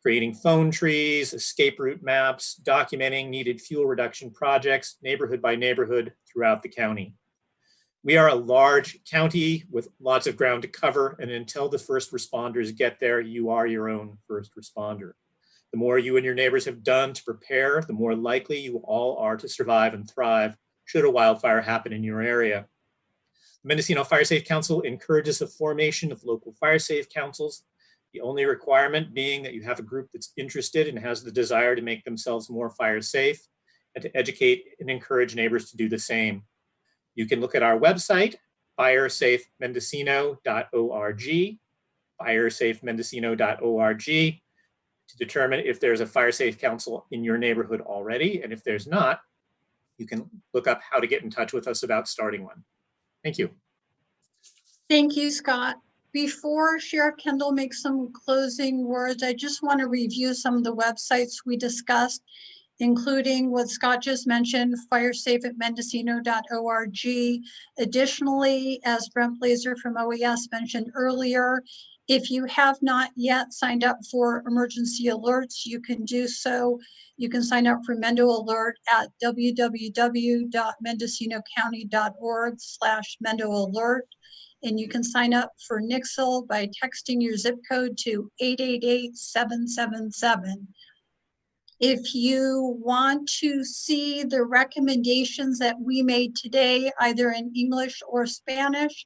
creating phone trees, escape route maps, documenting needed fuel reduction projects, neighborhood by neighborhood throughout the county. We are a large county with lots of ground to cover, and until the first responders get there, you are your own first responder. The more you and your neighbors have done to prepare, the more likely you all are to survive and thrive should a wildfire happen in your area. The Mendocino Fire Safe Council encourages the formation of local fire safe councils, the only requirement being that you have a group that's interested and has the desire to make themselves more fire safe and to educate and encourage neighbors to do the same. You can look at our website, firesafemendocino.org, firesafemendocino.org, to determine if there's a fire safe council in your neighborhood already. And if there's not, you can look up how to get in touch with us about starting one. Thank you. Thank you, Scott. Before Sheriff Kendall makes some closing words, I just want to review some of the websites we discussed, including what Scott just mentioned, firesafemendocino.org. Additionally, as Brent Blazer from OES mentioned earlier, if you have not yet signed up for emergency alerts, you can do so. You can sign up for Mendo Alert at www.mendocinocounty.org/Mendo Alert. And you can sign up for Nixle by texting your zip code to 888-777. If you want to see the recommendations that we made today, either in English or Spanish,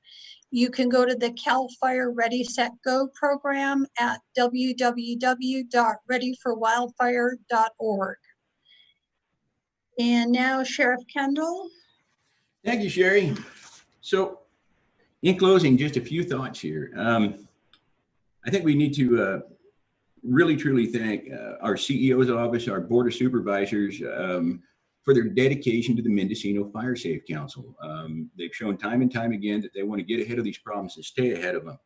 you can go to the CAL FIRE Ready, Set, Go program at www.readyforwildfire.org. And now Sheriff Kendall. Thank you, Sherry. So in closing, just a few thoughts here. I think we need to really truly thank our CEO's office, our Board of Supervisors, for their dedication to the Mendocino Fire Safe Council. They've shown time and time again that they want to get ahead of these problems and stay ahead of them.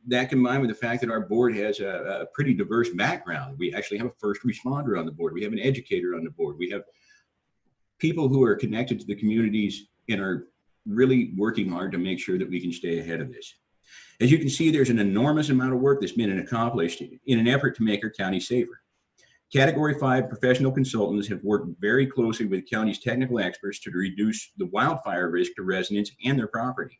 That combined with the fact that our board has a pretty diverse background. We actually have a first responder on the board. We have an educator on the board. We have people who are connected to the communities and are really working hard to make sure that we can stay ahead of this. As you can see, there's an enormous amount of work that's been accomplished in an effort to make our county safer. Category 5 professional consultants have worked very closely with county's technical experts to reduce the wildfire risk to residents and their property.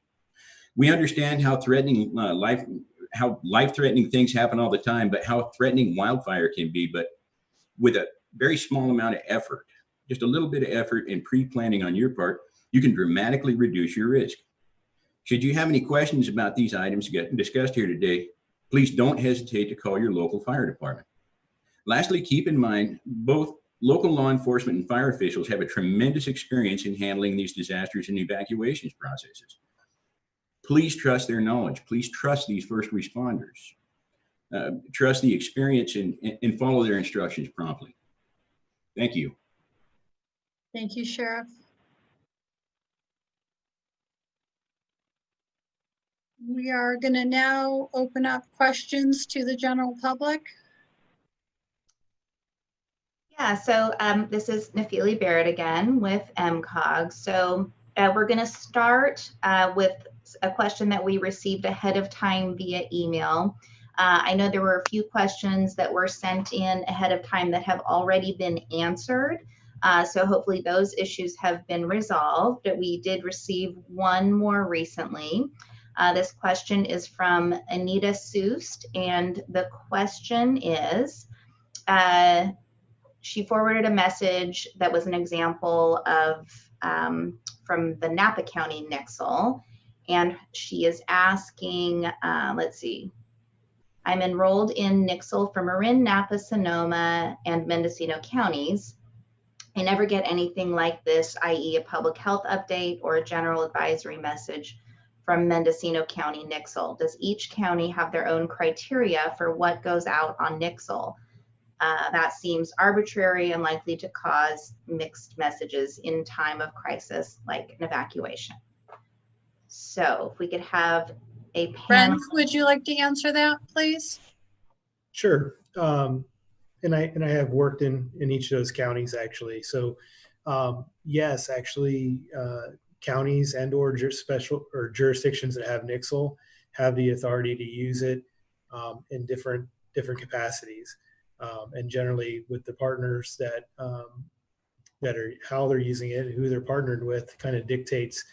We understand how threatening life-threatening things happen all the time, but how threatening wildfire can be. But with a very small amount of effort, just a little bit of effort and pre-planning on your part, you can dramatically reduce your risk. Should you have any questions about these items discussed here today, please don't hesitate to call your local fire department. Lastly, keep in mind, both local law enforcement and fire officials have a tremendous experience in handling these disasters and evacuations processes. Please trust their knowledge. Please trust these first responders. Trust the experience and follow their instructions promptly. Thank you. Thank you, Sheriff. We are going to now open up questions to the general public. Yeah, so this is Nafili Barrett again with MCOG. So we're going to start with a question that we received ahead of time via email. I know there were a few questions that were sent in ahead of time that have already been answered. So hopefully those issues have been resolved. We did receive one more recently. This question is from Anita Soost, and the question is, she forwarded a message that was an example of from the Napa County Nixle, and she is asking, let's see, I'm enrolled in Nixle for Marin, Napa, Sonoma, and Mendocino counties. I never get anything like this, i.e. a public health update or a general advisory message from Mendocino County Nixle. Does each county have their own criteria for what goes out on Nixle? That seems arbitrary and likely to cause mixed messages in time of crisis, like an evacuation. So if we could have a panel. Brent, would you like to answer that, please? Sure. And I have worked in each of those counties actually. So yes, actually, counties and or special or jurisdictions that have Nixle have the authority to use it in different capacities. And generally with the partners that are how they're using it and who they're partnered with kind of dictates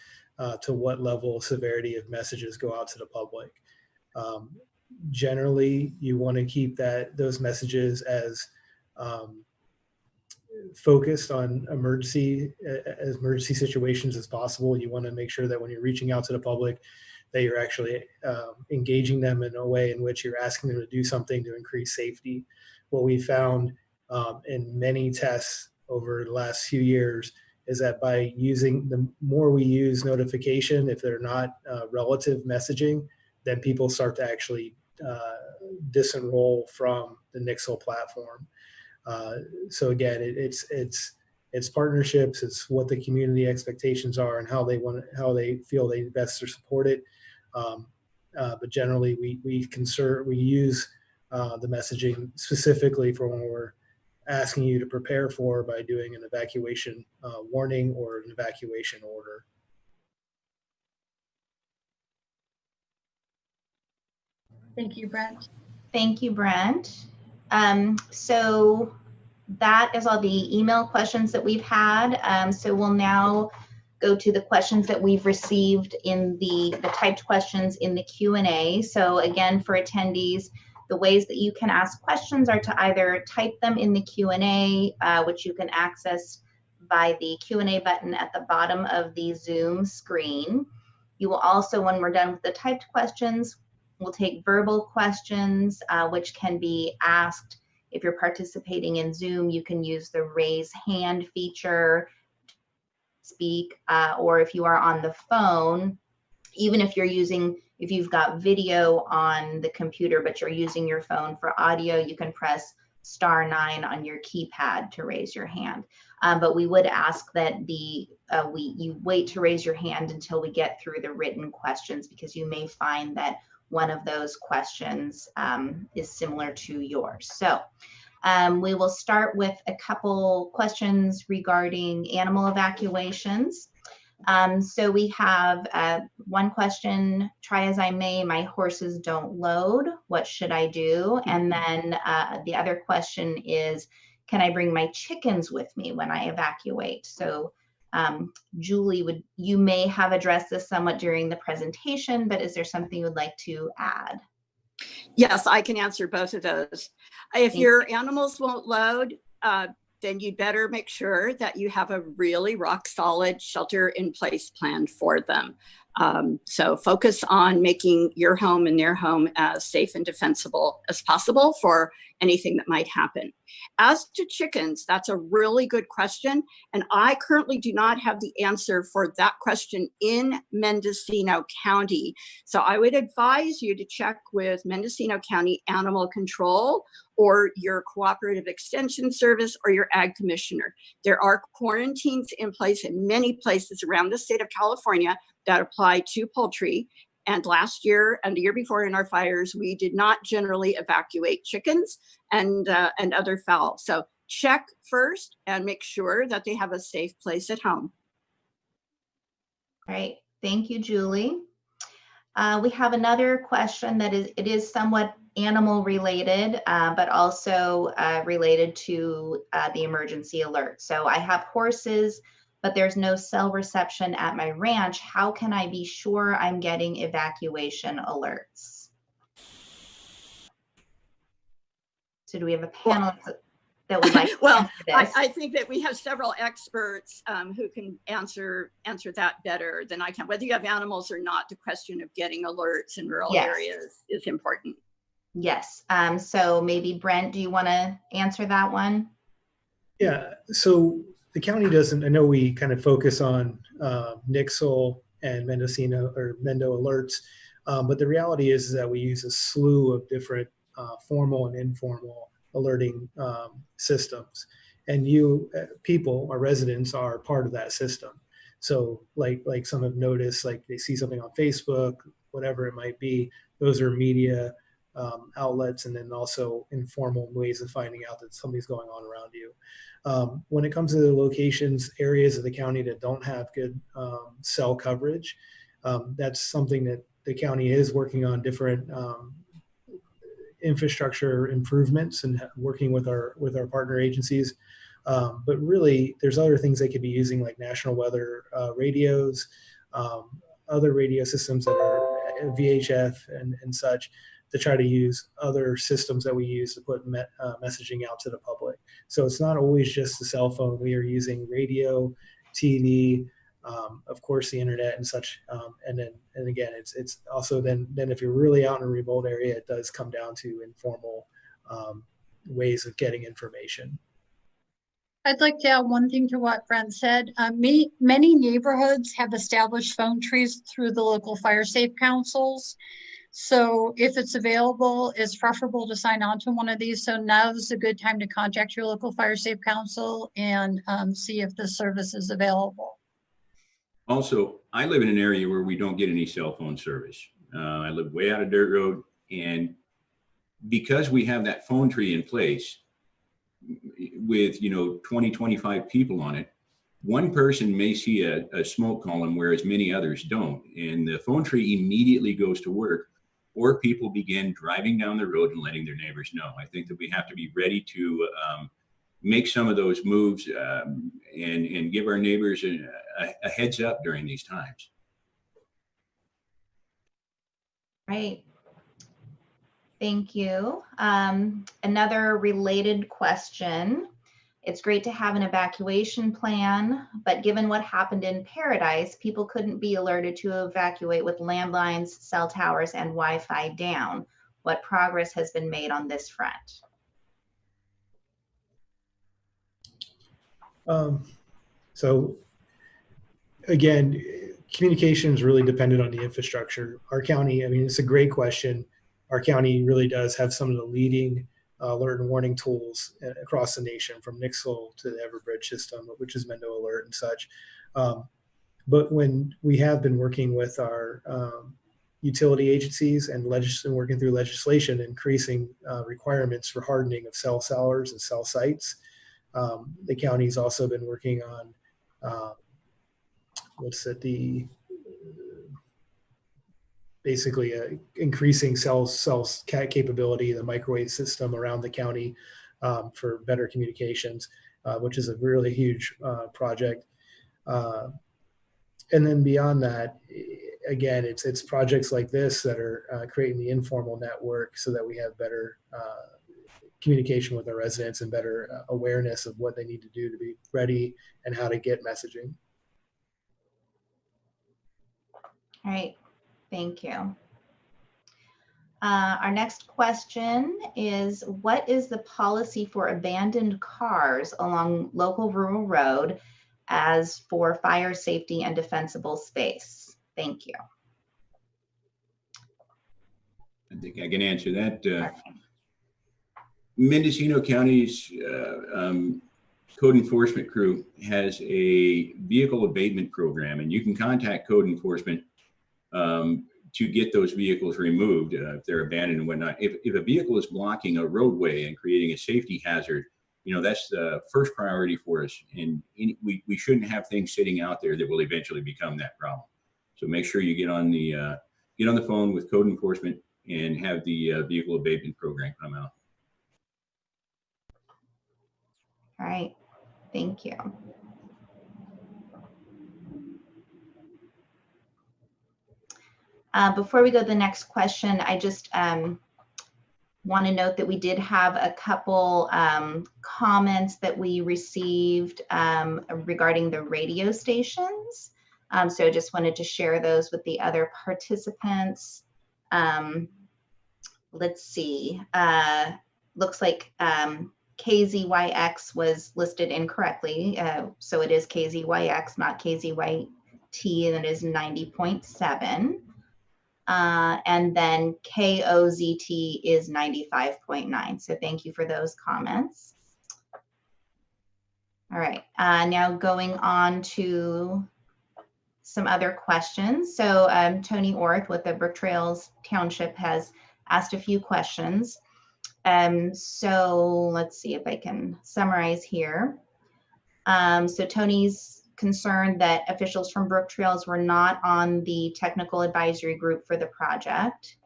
to what level of severity of messages go out to the public. Generally, you want to keep those messages as focused on emergency situations as possible. You want to make sure that when you're reaching out to the public, that you're actually engaging them in a way in which you're asking them to do something to increase safety. What we found in many tests over the last few years is that by using, the more we use notification, if they're not relative messaging, then people start to actually disenroll from the Nixle platform. So again, it's partnerships, it's what the community expectations are and how they feel they best are supported. But generally, we use the messaging specifically for when we're asking you to prepare for by doing an evacuation warning or an evacuation order. Thank you, Brent. Thank you, Brent. So that is all the email questions that we've had. So we'll now go to the questions that we've received in the typed questions in the Q&A. So again, for attendees, the ways that you can ask questions are to either type them in the Q&A, which you can access by the Q&A button at the bottom of the Zoom screen. You will also, when we're done with the typed questions, we'll take verbal questions, which can be asked. If you're participating in Zoom, you can use the raise hand feature to speak, or if you are on the phone, even if you've got video on the computer, but you're using your phone for audio, you can press *9 on your keypad to raise your hand. But we would ask that you wait to raise your hand until we get through the written questions, because you may find that one of those questions is similar to yours. So we will start with a couple questions regarding animal evacuations. So we have one question, try as I may, my horses don't load. What should I do? And then the other question is, can I bring my chickens with me when I evacuate? So Julie, you may have addressed this somewhat during the presentation, but is there something you would like to add? Yes, I can answer both of those. If your animals won't load, then you'd better make sure that you have a really rock solid shelter in place plan for them. So focus on making your home and their home as safe and defensible as possible for anything that might happen. As to chickens, that's a really good question. And I currently do not have the answer for that question in Mendocino County. So I would advise you to check with Mendocino County Animal Control or your Cooperative Extension Service or your Ag Commissioner. There are quarantines in place in many places around the state of California that apply to poultry. And last year and the year before in our fires, we did not generally evacuate chickens and other fowl. So check first and make sure that they have a safe place at home. All right, thank you, Julie. We have another question that is somewhat animal related, but also related to the emergency alert. So I have horses, but there's no cell reception at my ranch. How can I be sure I'm getting evacuation alerts? So do we have a panelist that would like to answer this? I think that we have several experts who can answer that better than I can. Whether you have animals or not, the question of getting alerts in rural areas is important. Yes. So maybe Brent, do you want to answer that one? Yeah. So the county doesn't, I know we kind of focus on Nixle and Mendocino or Mendo alerts, but the reality is that we use a slew of different formal and informal alerting systems. And you people, our residents, are part of that system. So like some have noticed, like they see something on Facebook, whatever it might be, those are media outlets, and then also informal ways of finding out that something's going on around you. When it comes to the locations, areas of the county that don't have good cell coverage, that's something that the county is working on, different infrastructure improvements and working with our partner agencies. But really, there's other things they could be using, like national weather radios, other radio systems that are VHF and such, to try to use other systems that we use to put messaging out to the public. So it's not always just the cell phone. We are using radio, TV, of course, the internet and such. And again, it's also then if you're really out in a remote area, it does come down to informal ways of getting information. I'd like to add one thing to what Brent said. Many neighborhoods have established phone trees through the local fire safe councils. So if it's available, it's preferable to sign on to one of these. So now is a good time to contact your local fire safe council and see if the service is available. Also, I live in an area where we don't get any cell phone service. I live way out of dirt road, and because we have that phone tree in place with 20, 25 people on it, one person may see a smoke column whereas many others don't, and the phone tree immediately goes to work, or people begin driving down the road and letting their neighbors know. I think that we have to be ready to make some of those moves and give our neighbors a heads up during these times. Right. Thank you. Another related question. It's great to have an evacuation plan, but given what happened in Paradise, people couldn't be alerted to evacuate with landlines, cell towers, and Wi-Fi down. What progress has been made on this front? So again, communication is really dependent on the infrastructure. Our county, I mean, it's a great question. Our county really does have some of the leading alert and warning tools across the nation, from Nixle to the Everbridge system, which is Mendo Alert and such. But when we have been working with our utility agencies and working through legislation, increasing requirements for hardening of cell towers and cell sites, the county's also been working on what's it, the basically increasing cells capability, the microwave system around the county for better communications, which is a really huge project. And then beyond that, again, it's projects like this that are creating the informal network so that we have better communication with our residents and better awareness of what they need to do to be ready and how to get messaging. All right, thank you. Our next question is, what is the policy for abandoned cars along local rural road as for fire safety and defensible space? Thank you. I think I can answer that. Mendocino County's code enforcement crew has a vehicle abatement program, and you can contact code enforcement to get those vehicles removed if they're abandoned and whatnot. If a vehicle is blocking a roadway and creating a safety hazard, you know, that's the first priority for us. And we shouldn't have things sitting out there that will eventually become that problem. So make sure you get on the phone with code enforcement and have the vehicle abatement program come out. All right, thank you. Before we go to the next question, I just want to note that we did have a couple comments that we received regarding the radio stations. So I just wanted to share those with the other participants. Let's see, looks like KZYX was listed incorrectly. So it is KZYX, not KZYT, and it is 90.7. And then KOZT is 95.9. So thank you for those comments. All right, now going on to some other questions. So Tony Orth with the Brook Trails Township has asked a few questions. So let's see if I can summarize here. So Tony's concerned that officials from Brook Trails were not on the technical advisory group for the project.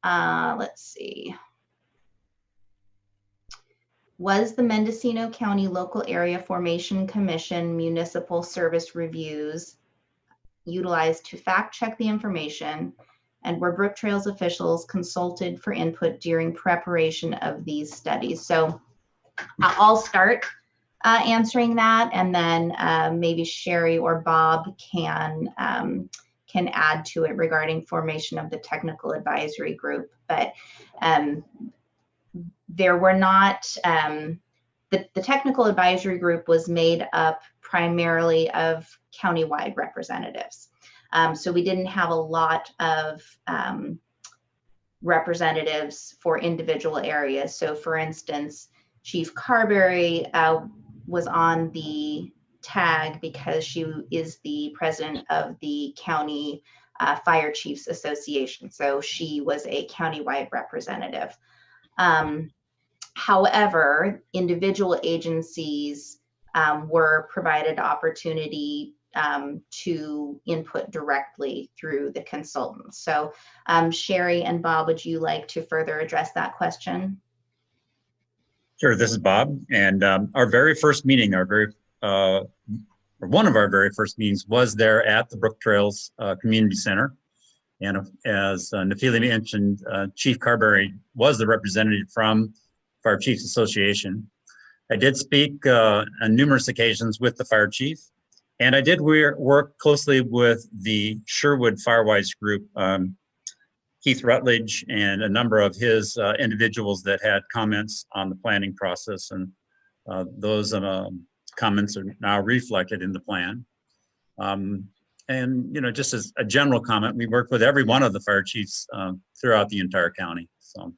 Let's see. Was the Mendocino County Local Area Formation Commission municipal service reviews utilized to fact check the information, and were Brook Trails officials consulted for input during preparation of these studies? So I'll start answering that, and then maybe Sherry or Bob can add to it regarding formation of the technical advisory group. But there were not, the technical advisory group was made up primarily of countywide representatives. So we didn't have a lot of representatives for individual areas. So for instance, Chief Carberry was on the tag because she is the president of the County Fire Chiefs Association. So she was a countywide representative. However, individual agencies were provided opportunity to input directly through the consultants. So Sherry and Bob, would you like to further address that question? Sure, this is Bob. And our very first meeting, one of our very first meetings was there at the Brook Trails Community Center. And as Nafili mentioned, Chief Carberry was the representative from Fire Chiefs Association. I did speak on numerous occasions with the fire chief, and I did work closely with the Sherwood Firewise group, Keith Rutledge, and a number of his individuals that had comments on the planning process, and those comments are now reflected in the plan. And, you know, just as a general comment, we worked with every one of the fire chiefs throughout the entire county. So.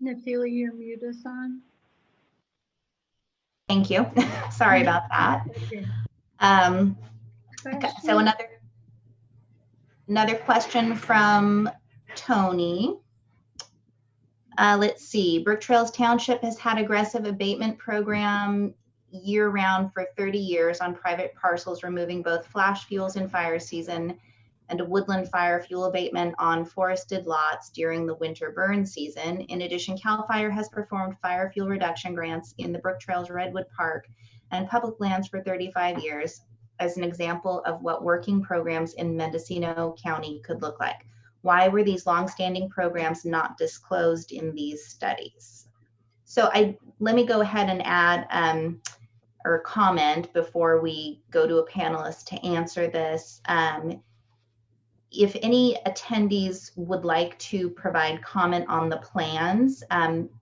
Nafili, your mute is on. Thank you. Sorry about that. Okay, so Another question from Tony. Let's see, Brook Trails Township has had aggressive abatement program year-round for 30 years on private parcels, removing both flash fuels in fire season and a woodland fire fuel abatement on forested lots during the winter burn season. In addition, CAL FIRE has performed fire fuel reduction grants in the Brook Trails Redwood Park and public lands for 35 years as an example of what working programs in Mendocino County could look like. Why were these longstanding programs not disclosed in these studies? So let me go ahead and add or comment before we go to a panelist to answer this. If any attendees would like to provide comment on the plans,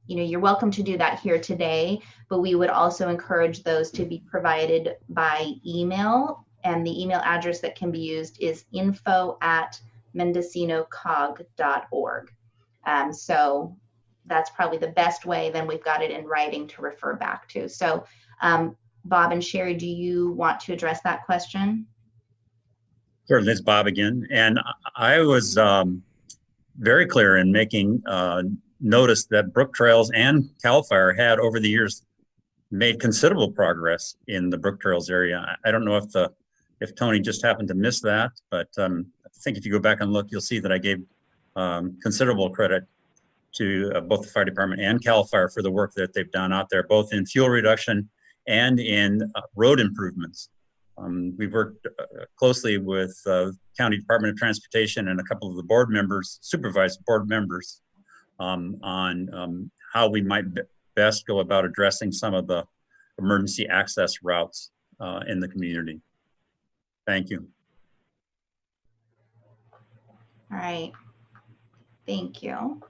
you're welcome to do that here today, but we would also encourage those to be provided by email, and the email address that can be used is info@mendocinocog.org. So that's probably the best way. Then we've got it in writing to refer back to. So Bob and Sherry, do you want to address that question? Certainly, it's Bob again. And I was very clear in making notice that Brook Trails and CAL FIRE had over the years made considerable progress in the Brook Trails area. I don't know if Tony just happened to miss that, but I think if you go back and look, you'll see that I gave considerable credit to both the fire department and CAL FIRE for the work that they've done out there, both in fuel reduction and in road improvements. We've worked closely with County Department of Transportation and a couple of the board members, supervised board members, on how we might best go about addressing some of the emergency access routes in the community. Thank you. All right, thank you.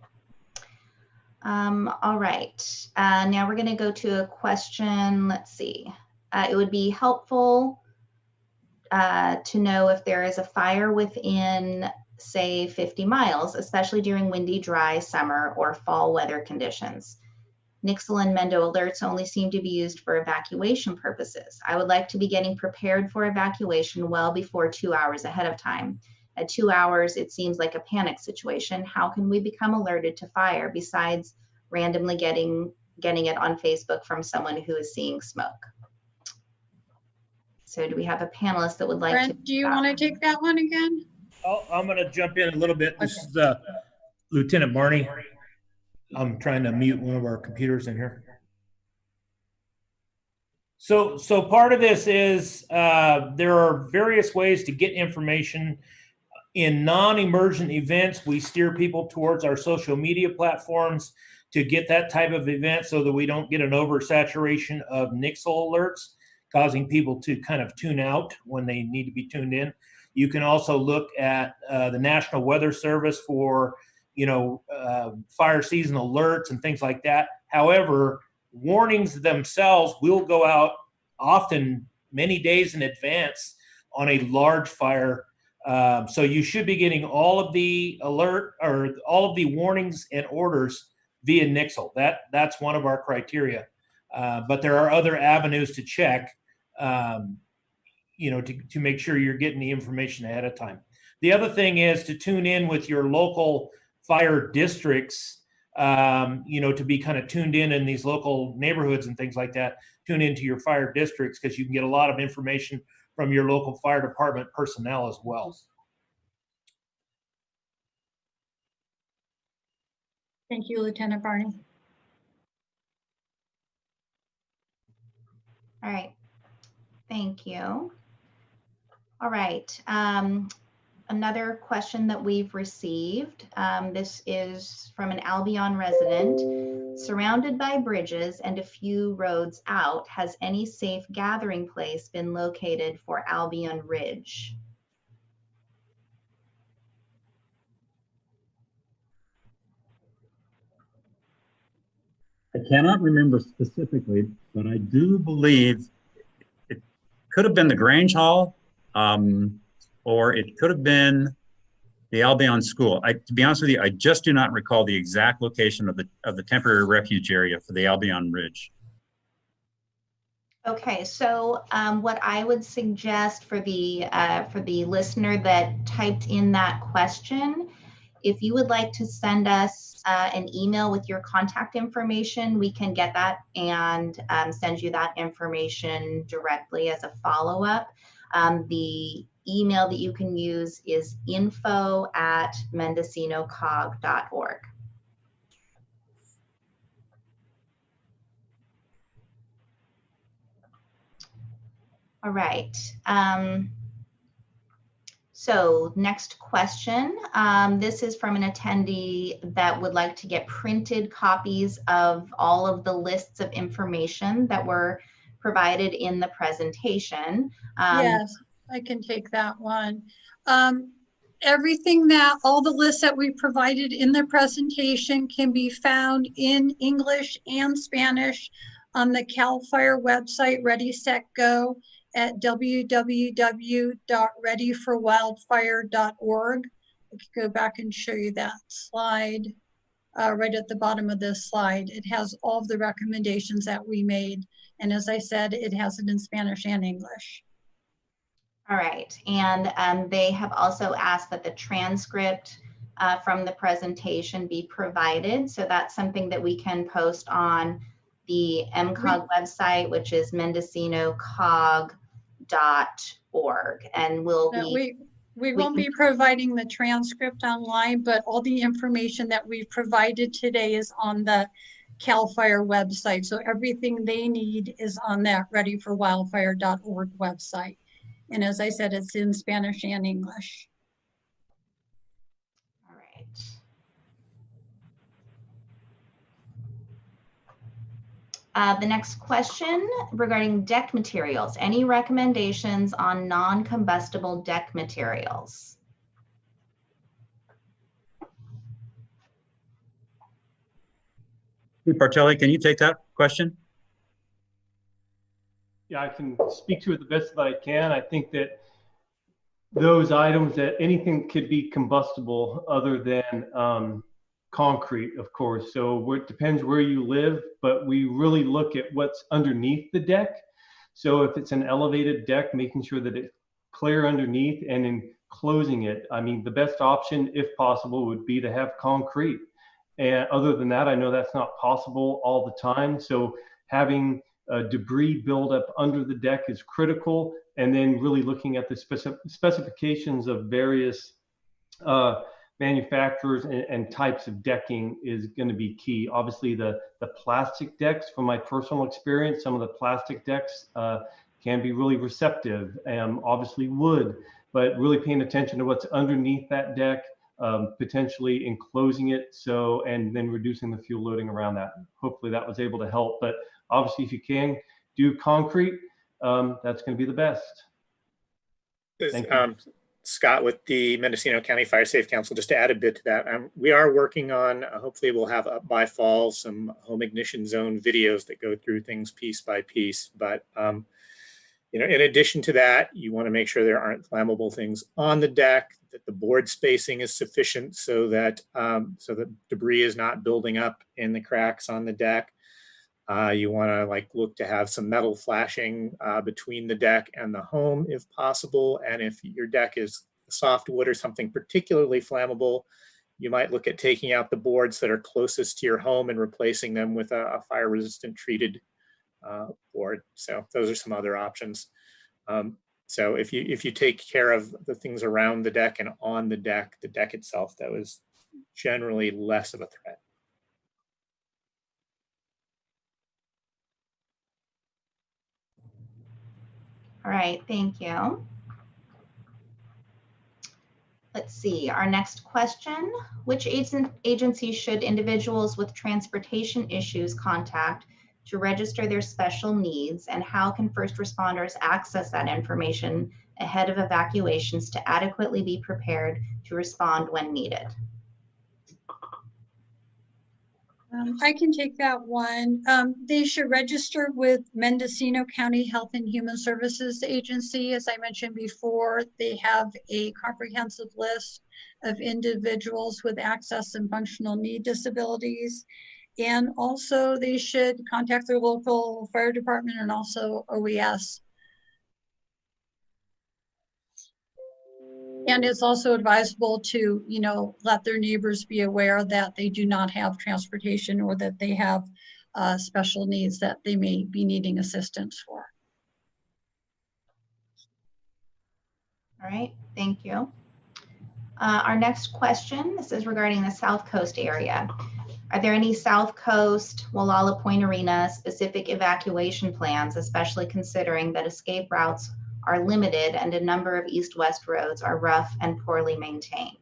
All right, now we're going to go to a question. Let's see. It would be helpful to know if there is a fire within, say, 50 miles, especially during windy, dry summer or fall weather conditions. Nixle and Mendo alerts only seem to be used for evacuation purposes. I would like to be getting prepared for evacuation well before 2 hours ahead of time. At 2 hours, it seems like a panic situation. How can we become alerted to fire besides randomly getting it on Facebook from someone who is seeing smoke? So do we have a panelist that would like Brent, to? do you want to take that one again? Oh, I'm going to jump in a little bit. This is Lieutenant Barney. I'm trying to mute one of our computers in here. So part of this is there are various ways to get information. In non-emergent events, we steer people towards our social media platforms to get that type of event so that we don't get an oversaturation of Nixle alerts, causing people to kind of tune out when they need to be tuned in. You can also look at the National Weather Service for, fire season alerts and things like that. However, warnings themselves will go out often many days in advance on a large fire. So you should be getting all of the alert or all of the warnings and orders via Nixle. That's one of our criteria. But there are other avenues to check, to make sure you're getting the information ahead of time. The other thing is to tune in with your local fire districts, to be kind of tuned in these local neighborhoods and things like that. Tune into your fire districts because you can get a lot of information from your local fire department personnel as well. Thank you, Lieutenant Barney. All right, thank you. All right, another question that we've received. This is from an Albion resident. Surrounded by bridges and a few roads out, has any safe gathering place been located for Albion Ridge? I cannot remember specifically, but I do believe it could have been the Grange Hall, or it could have been the Albion School. To be honest with you, I just do not recall the exact location of the temporary refuge area for the Albion Ridge. Okay, so what I would suggest for the listener that typed in that question, if you would like to send us an email with your contact information, we can get that and send you that information directly as a follow-up. The email that you can use is info@mendocinocog.org. All right. So next question. This is from an attendee that would like to get printed copies of all of the lists of information that were provided in the presentation. Yes, I can take that one. All the lists that we provided in the presentation can be found in English and Spanish on the CAL FIRE website, LIVESTOCK-DO, at www.readyforwildfire.org. I could go back and show you that slide right at the bottom of this slide. It has all of the recommendations that we made. And as I said, it has it in Spanish and English. All right, and they have also asked that the transcript from the presentation be provided. So that's something that we can post on the MCOG website, which is mendocinocog.org, and we won't be providing the transcript online, but all the information that we've provided today is on the CAL FIRE website. So everything they need is on that readyforwildfire.org website. And as I said, it's in Spanish and English. All right. The next question regarding deck materials. Any recommendations on non-combustible deck materials? Chief Bartelli, can you take that question? Yeah, I can speak to it the best that I can. I think that those items, that anything could be combustible other than concrete, of course. So it depends where you live, but we really look at what's underneath the deck. So if it's an elevated deck, making sure that it's clear underneath, and in closing it, I mean, the best option, if possible, would be to have concrete. And other than that, I know that's not possible all the time. So having debris buildup under the deck is critical, and then really looking at the specifications of various manufacturers and types of decking is going to be key. Obviously, the plastic decks, from my personal experience, some of the plastic decks can be really receptive, obviously wood, but really paying attention to what's underneath that deck, potentially enclosing it, and then reducing the fuel loading around that. Hopefully that was able to help, but obviously if you can do concrete, that's going to be the best. Thank you. Scott with the Mendocino County Fire Safe Council, just to add a bit to that, we are working on, hopefully we'll have up by fall some home ignition zone videos that go through things piece by piece. But in addition to that, you want to make sure there aren't flammable things on the deck, that the board spacing is sufficient so that debris is not building up in the cracks on the deck. You want to look to have some metal flashing between the deck and the home if possible. And if your deck is softwood or something particularly flammable, you might look at taking out the boards that are closest to your home and replacing them with a fire resistant treated board. So those are some other options. So if you take care of the things around the deck and on the deck itself, that was generally less of a threat. All right, thank you. Let's see, our next question. Which agency should individuals with transportation issues contact to register their special needs, and how can first responders access that information ahead of evacuations to adequately be prepared to respond when needed? I can take that one. They should register with Mendocino County Health and Human Services Agency. As I mentioned before, they have a comprehensive list of individuals with access and functional need disabilities. And also they should contact their local fire department and also OES. And it's also advisable to, you know, let their neighbors be aware that they do not have transportation or that they have special needs that they may be needing assistance for. All right, thank you. Our next question, this is regarding the South Coast area. Are there any South Coast, Wallala Point Arena specific evacuation plans, especially considering that escape routes are limited and a number of east-west roads are rough and poorly maintained?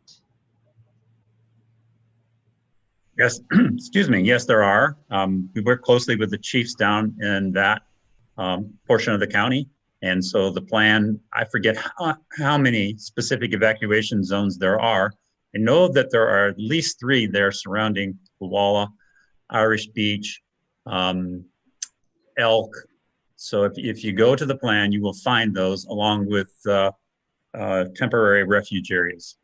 Yes, excuse me. Yes, there are. We work closely with the chiefs down in that portion of the county. And so the plan, I forget how many specific evacuation zones there are. I know that there are at least 3 there surrounding Walla, Irish Beach, Elk. So if you go to the plan, you will find those along with temporary refuge areas.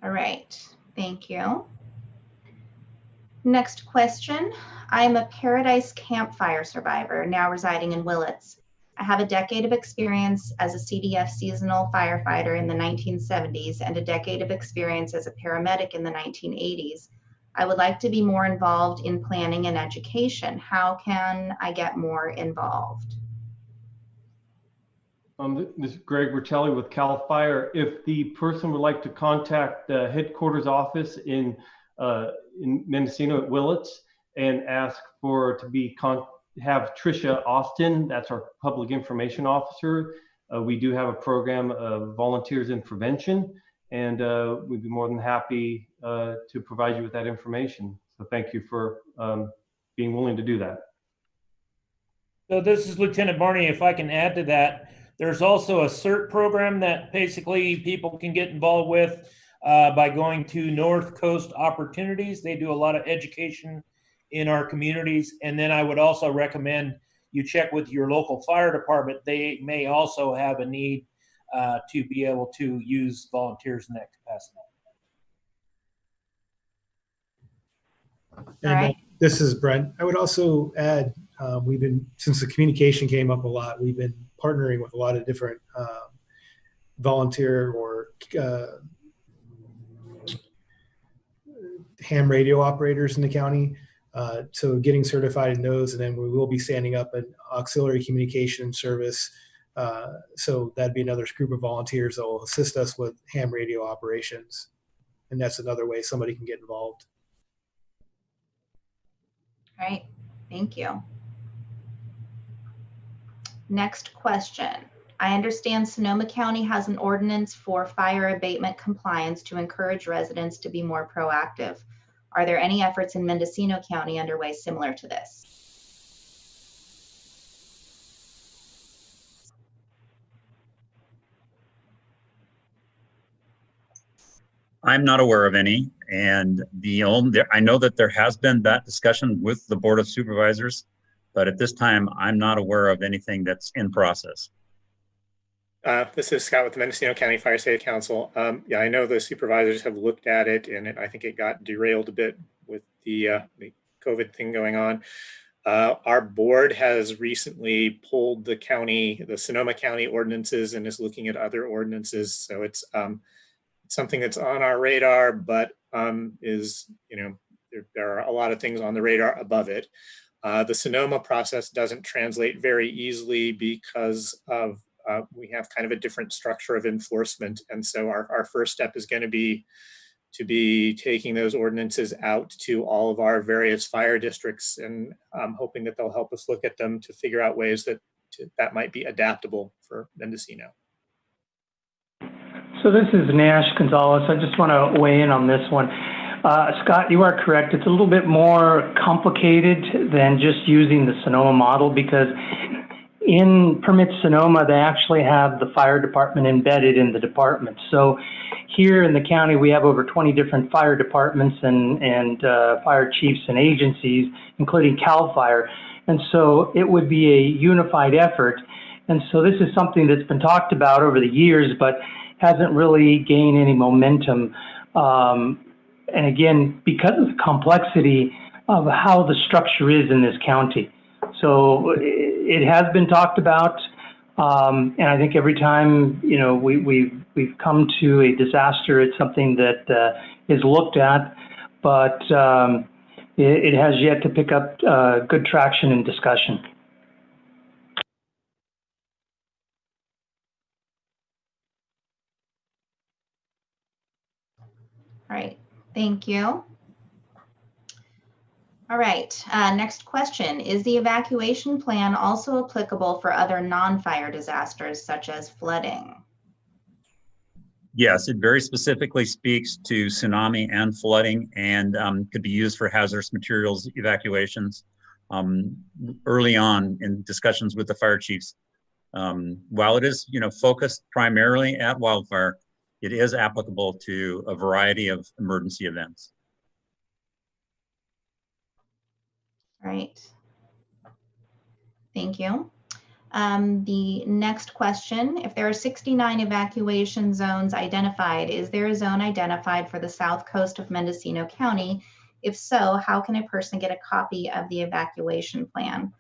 All right, thank you. Next question. I am a Paradise Campfire survivor, now residing in Willits. I have a decade of experience as a CDF seasonal firefighter in the 1970s and a decade of experience as a paramedic in the 1980s. I would like to be more involved in planning and education. How can I get more involved? This is Greg Bertelli with CAL FIRE. If the person would like to contact the headquarters office in Mendocino at Willits and ask for have Tricia Austin, that's our public information officer. We do have a program of volunteers in prevention, and we'd be more than happy to provide you with that information. So thank you for being willing to do that. So this is Lieutenant Barney. If I can add to that, there's also a CERT program that basically people can get involved with by going to North Coast Opportunities. They do a lot of education in our communities. And then I would also recommend you check with your local fire department. They may also have a need to be able to use volunteers in that capacity. And Right. This is Brent. I would also add, since the communication came up a lot, we've been partnering with a lot of different volunteer or ham radio operators in the county. So getting certified in those, and then we will be standing up an auxiliary communication service. So that'd be another group of volunteers that will assist us with ham radio operations. And that's another way somebody can get involved. All right, thank you. Next question. I understand Sonoma County has an ordinance for fire abatement compliance to encourage residents to be more proactive. Are there any efforts in Mendocino County underway similar to this? I'm not aware of any, and I know that there has been that discussion with the Board of Supervisors, but at this time, I'm not aware of anything that's in process. This is Scott with the Mendocino County Fire Safety Council. Yeah, I know the supervisors have looked at it, and I think it got derailed a bit with the COVID thing going on. Our board has recently pulled the Sonoma County ordinances and is looking at other ordinances. So it's something that's on our radar, but there are a lot of things on the radar above it. The Sonoma process doesn't translate very easily because of we have kind of a different structure of enforcement. And so our first step is going to be taking those ordinances out to all of our various fire districts, and I'm hoping that they'll help us look at them to figure out ways that might be adaptable for Mendocino. So this is Nash Gonzalez. I just want to weigh in on this one. Scott, you are correct. It's a little bit more complicated than just using the Sonoma model, because in Permit Sonoma, they actually have the fire department embedded in the department. So here in the county, we have over 20 different fire departments and fire chiefs and agencies, including CAL FIRE. And so it would be a unified effort. And so this is something that's been talked about over the years, but hasn't really gained any momentum. and again, because of the complexity of how the structure is in this county. So it has been talked about, and I think every time, you know, we've come to a disaster, it's something that is looked at, but it has yet to pick up good traction and discussion. All right, thank you. All right, next question. Is the evacuation plan also applicable for other non-fire disasters such as flooding? Yes, it very specifically speaks to tsunami and flooding, and could be used for hazardous materials evacuations. Early on in discussions with the fire chiefs, while it is, you know, focused primarily at wildfire, it is applicable to a variety of emergency events. All right. Thank you. The next question, if there are 69 evacuation zones identified, is there a zone identified for the south coast of Mendocino County? If so, how can a person get a copy of the evacuation plan?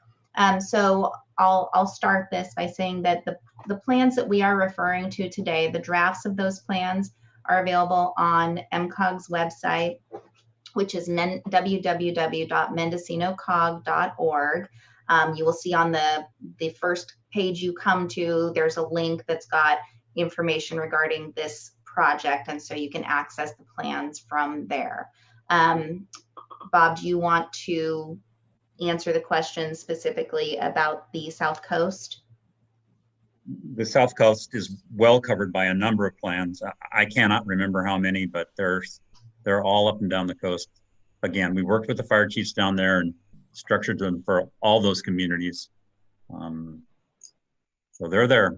So I'll start this by saying that the plans that we are referring to today, the drafts of those plans are available on MCOG's website, which is www.mendocinocog.org. You will see on the first page you come to, there's a link that's got information regarding this project, and so you can access the plans from there. Bob, do you want to answer the question specifically about the South Coast? The South Coast is well covered by a number of plans. I cannot remember how many, but they're all up and down the coast. Again, we worked with the fire chiefs down there and structured them for all those communities. So they're there.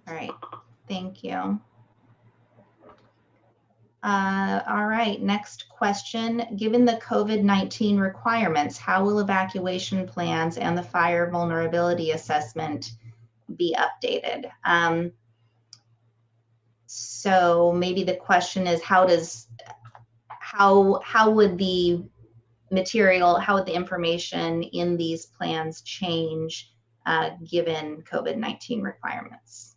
All right, thank you. All right, next question. Given the COVID-19 requirements, how will evacuation plans and the fire vulnerability assessment be updated? So maybe the question is, how would the material, how would the information in these plans change given COVID-19 requirements?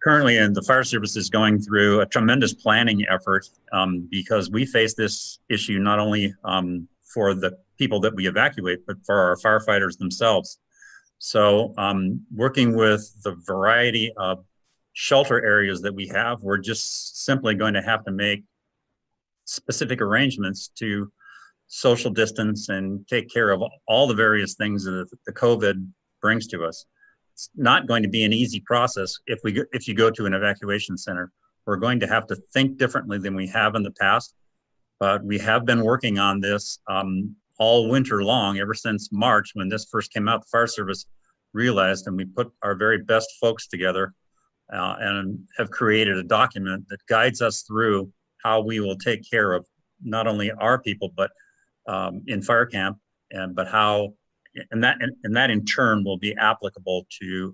Currently, and the fire service is going through a tremendous planning effort because we face this issue not only for the people that we evacuate, but for our firefighters themselves. So working with the variety of shelter areas that we have, we're just simply going to have to make specific arrangements to social distance and take care of all the various things that the COVID brings to us. It's not going to be an easy process if you go to an evacuation center. We're going to have to think differently than we have in the past, but we have been working on this all winter long, ever since March when this first came out. The fire service realized, and we put our very best folks together and have created a document that guides us through how we will take care of not only our people, but in fire camp, but how, and that in turn will be applicable to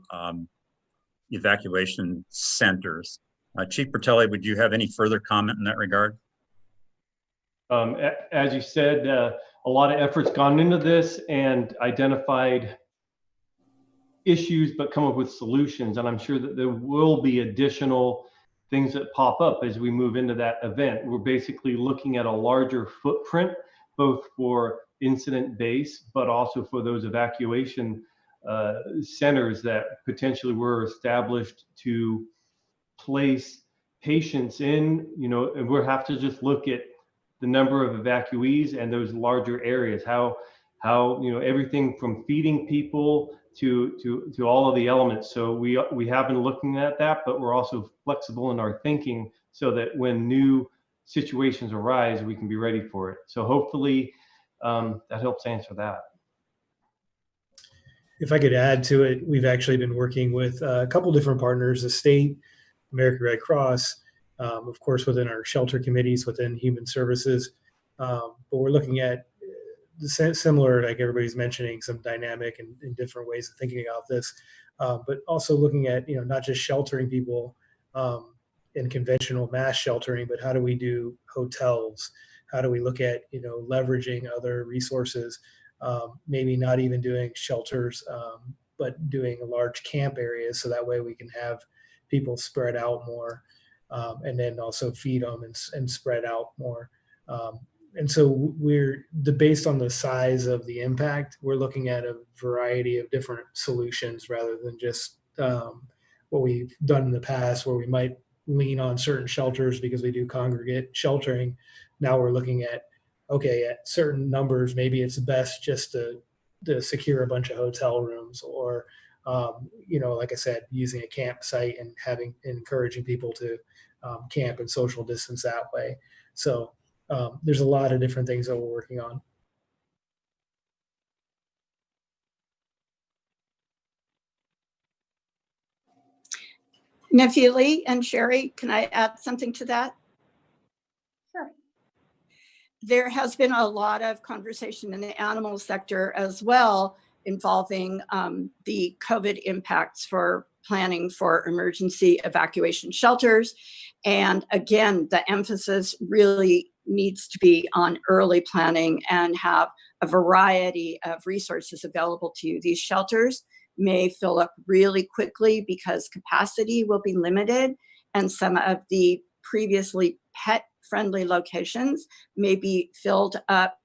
evacuation centers. Chief Bertelli, would you have any further comment in that regard? As you said, a lot of effort's gone into this and identified issues, but come up with solutions. And I'm sure that there will be additional things that pop up as we move into that event. We're basically looking at a larger footprint, both for incident base, but also for those evacuation centers that potentially were established to place patients in, and we'll have to just look at the number of evacuees and those larger areas, how everything from feeding people to all of the elements. So we have been looking at that, but we're also flexible in our thinking so that when new situations arise, we can be ready for it. So hopefully that helps answer that. If I could add to it, we've actually been working with a couple different partners, the state, American Red Cross, of course, within our shelter committees, within human services. But we're looking at similar, like everybody's mentioning, some dynamic and different ways of thinking about this. but also looking at, not just sheltering people in conventional mass sheltering, but how do we do hotels? How do we look at, leveraging other resources, maybe not even doing shelters, but doing large camp areas, so that way we can have people spread out more, and then also feed them and spread out more. And so based on the size of the impact, we're looking at a variety of different solutions rather than just what we've done in the past, where we might lean on certain shelters because we do congregate sheltering. Now we're looking at, okay, at certain numbers, maybe it's best just to secure a bunch of hotel rooms, or like I said, using a campsite and encouraging people to camp and social distance that way. So there's a lot of different things that we're working on. Nefili and Sherry, can I add something to that? Sure. There has been a lot of conversation in the animal sector as well, involving the COVID impacts for planning for emergency evacuation shelters. And again, the emphasis really needs to be on early planning and have a variety of resources available to you. These shelters may fill up really quickly because capacity will be limited, and some of the previously pet-friendly locations may be filled up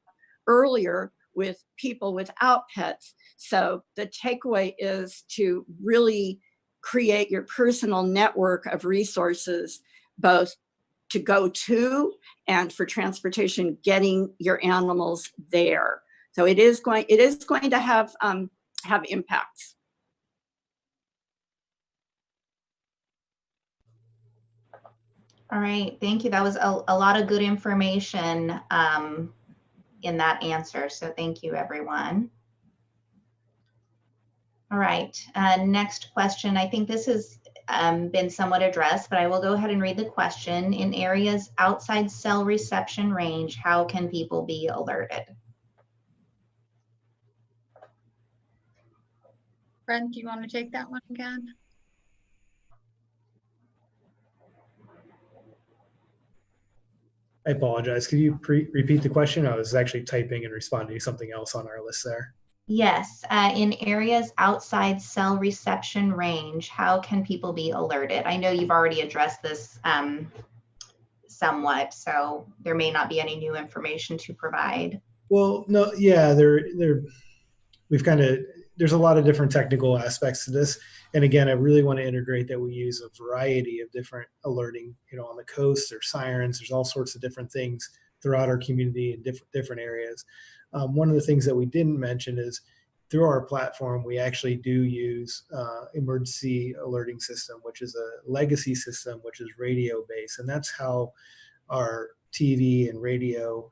earlier with people without pets. So the takeaway is to really create your personal network of resources, both to go to and for transportation, getting your animals there. So it is going to have impacts. All right, thank you. That was a lot of good information in that answer. So thank you, everyone. All right, next question. I think this has been somewhat addressed, but I will go ahead and read the question. In areas outside cell reception range, how can people be alerted? Brent, do you want to take that one again? I apologize. Could you repeat the question? I was actually typing and responding to something else on our list there. Yes, in areas outside cell reception range, how can people be alerted? I know you've already addressed this somewhat, so there may not be any new information to provide. Well, no, yeah, there's a lot of different technical aspects to this. And again, I really want to integrate that we use a variety of different alerting, on the coast, there's sirens, there's all sorts of different things throughout our community in different areas. One of the things that we didn't mention is through our platform, we actually do use emergency alerting system, which is a legacy system, which is radio based. And that's how our TV and radio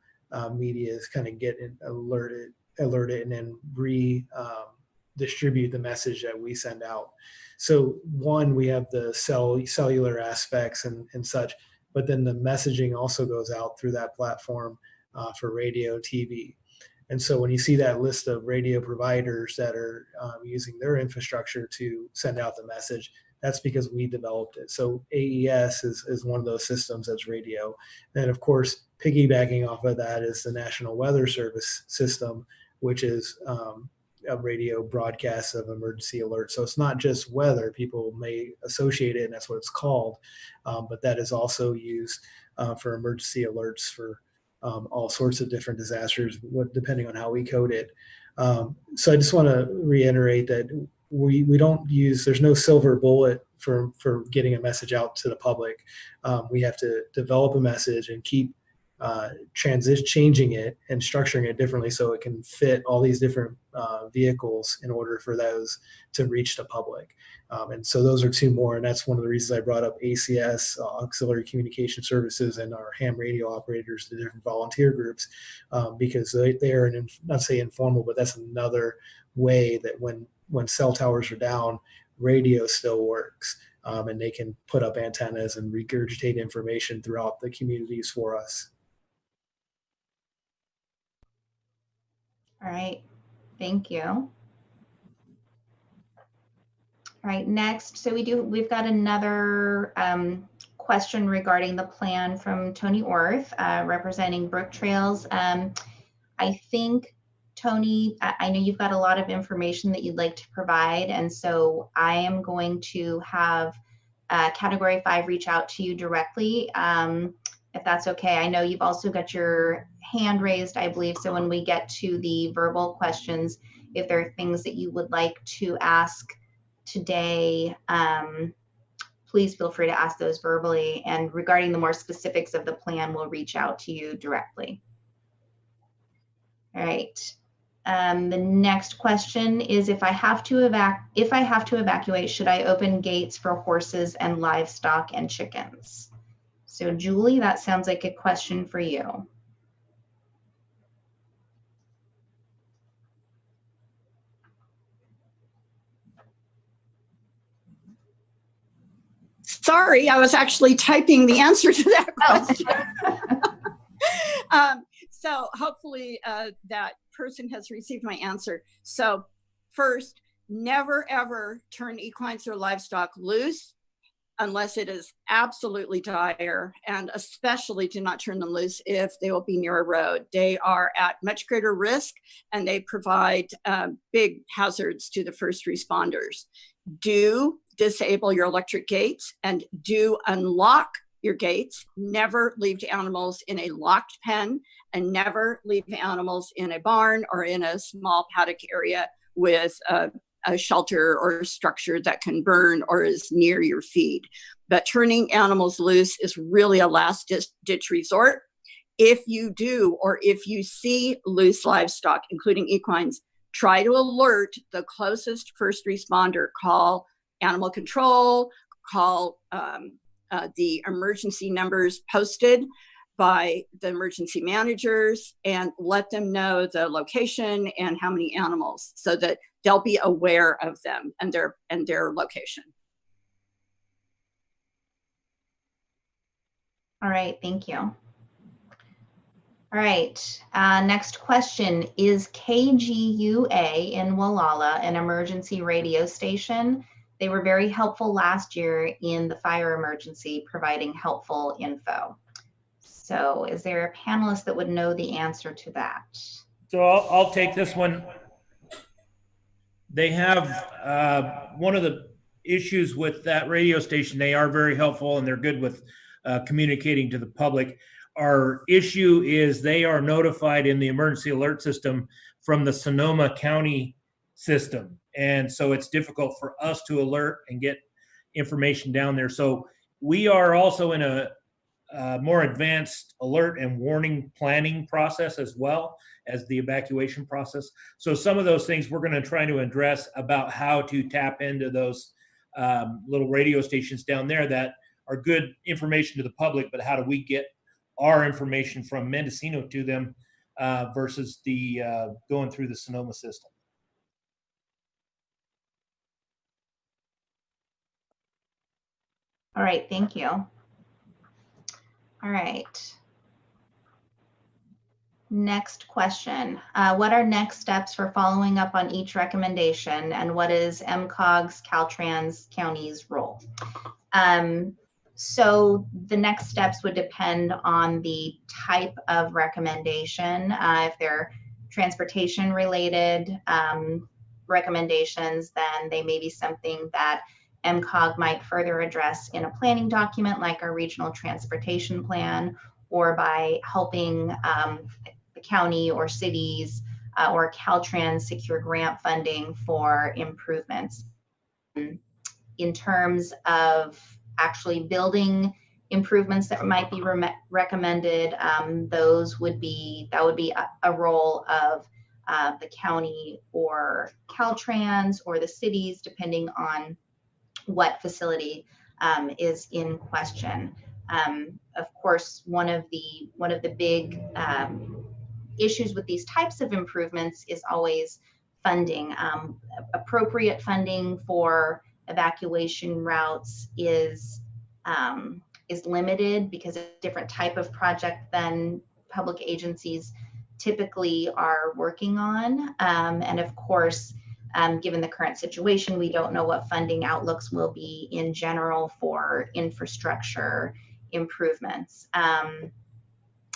media is kind of get alerted and then distribute the message that we send out. So one, we have the cellular aspects and such, but then the messaging also goes out through that platform for radio, TV. And so when you see that list of radio providers that are using their infrastructure to send out the message, that's because we developed it. So AES is one of those systems that's radio. And of course, piggybacking off of that is the National Weather Service system, which is a radio broadcast of emergency alerts. So it's not just weather. People may associate it, and that's what it's called. But that is also used for emergency alerts for all sorts of different disasters, depending on how we code it. So I just want to reiterate that we don't use, there's no silver bullet for getting a message out to the public. We have to develop a message and keep changing it and structuring it differently so it can fit all these different vehicles in order for those to reach the public. And so those are two more, and that's one of the reasons I brought up ACS, Auxiliary Communication Services, and our ham radio operators, the different volunteer groups, because they are, not say informal, but that's another way that when cell towers are down, radio still works, and they can put up antennas and regurgitate information throughout the communities for us. All right, thank you. All right, next, so we've got another question regarding the plan from Tony Orth, representing Brook Trails. I think, Tony, I know you've got a lot of information that you'd like to provide, and so I am going to have Category 5 reach out to you directly, if that's okay. I know you've also got your hand raised, I believe, so when we get to the verbal questions, if there are things that you would like to ask today, please feel free to ask those verbally, and regarding the more specifics of the plan, we'll reach out to you directly. All right. The next question is, if I have to evacuate, should I open gates for horses and livestock and chickens? So Julie, that sounds like a question for you. Sorry, I was actually typing the answer to that question. So hopefully that person has received my answer. So first, never ever turn equines or livestock loose unless it is absolutely dire, and especially do not turn them loose if they will be near a road. They are at much greater risk, and they provide big hazards to the first responders. Do disable your electric gates and do unlock your gates. Never leave animals in a locked pen, and never leave animals in a barn or in a small paddock area with a shelter or structure that can burn or is near your feed. But turning animals loose is really a last ditch resort. If you do, or if you see loose livestock, including equines, try to alert the closest first responder. Call animal control, call the emergency numbers posted by the emergency managers, and let them know the location and how many animals, so that they'll be aware of them and their location. All right, thank you. All right, next question. Is KGUA in Wallala an emergency radio station? They were very helpful last year in the fire emergency, providing helpful info. So is there a panelist that would know the answer to that? So I'll take this one. They have one of the issues with that radio station. They are very helpful and they're good with communicating to the public. Our issue is they are notified in the emergency alert system from the Sonoma County system. And so it's difficult for us to alert and get information down there. So we are also in a more advanced alert and warning planning process, as well as the evacuation process. So some of those things we're going to try to address about how to tap into those little radio stations down there that are good information to the public, but how do we get our information from Mendocino to them versus the going through the Sonoma system. All right, thank you. All right. Next question. What are next steps for following up on each recommendation, and what is MCOG's, Caltrans County's role? So the next steps would depend on the type of recommendation. If they're transportation related recommendations, then they may be something that MCOG might further address in a planning document like our regional transportation plan, or by helping the county or cities or Caltrans secure grant funding for improvements. In terms of actually building improvements that might be recommended, that would be a role of the county or Caltrans or the cities, depending on what facility is in question. Of course, one of the big issues with these types of improvements is always funding. Appropriate funding for evacuation routes is limited because it's a different type of project than public agencies typically are working on. And of course, Given the current situation, we don't know what funding outlooks will be in general for infrastructure improvements.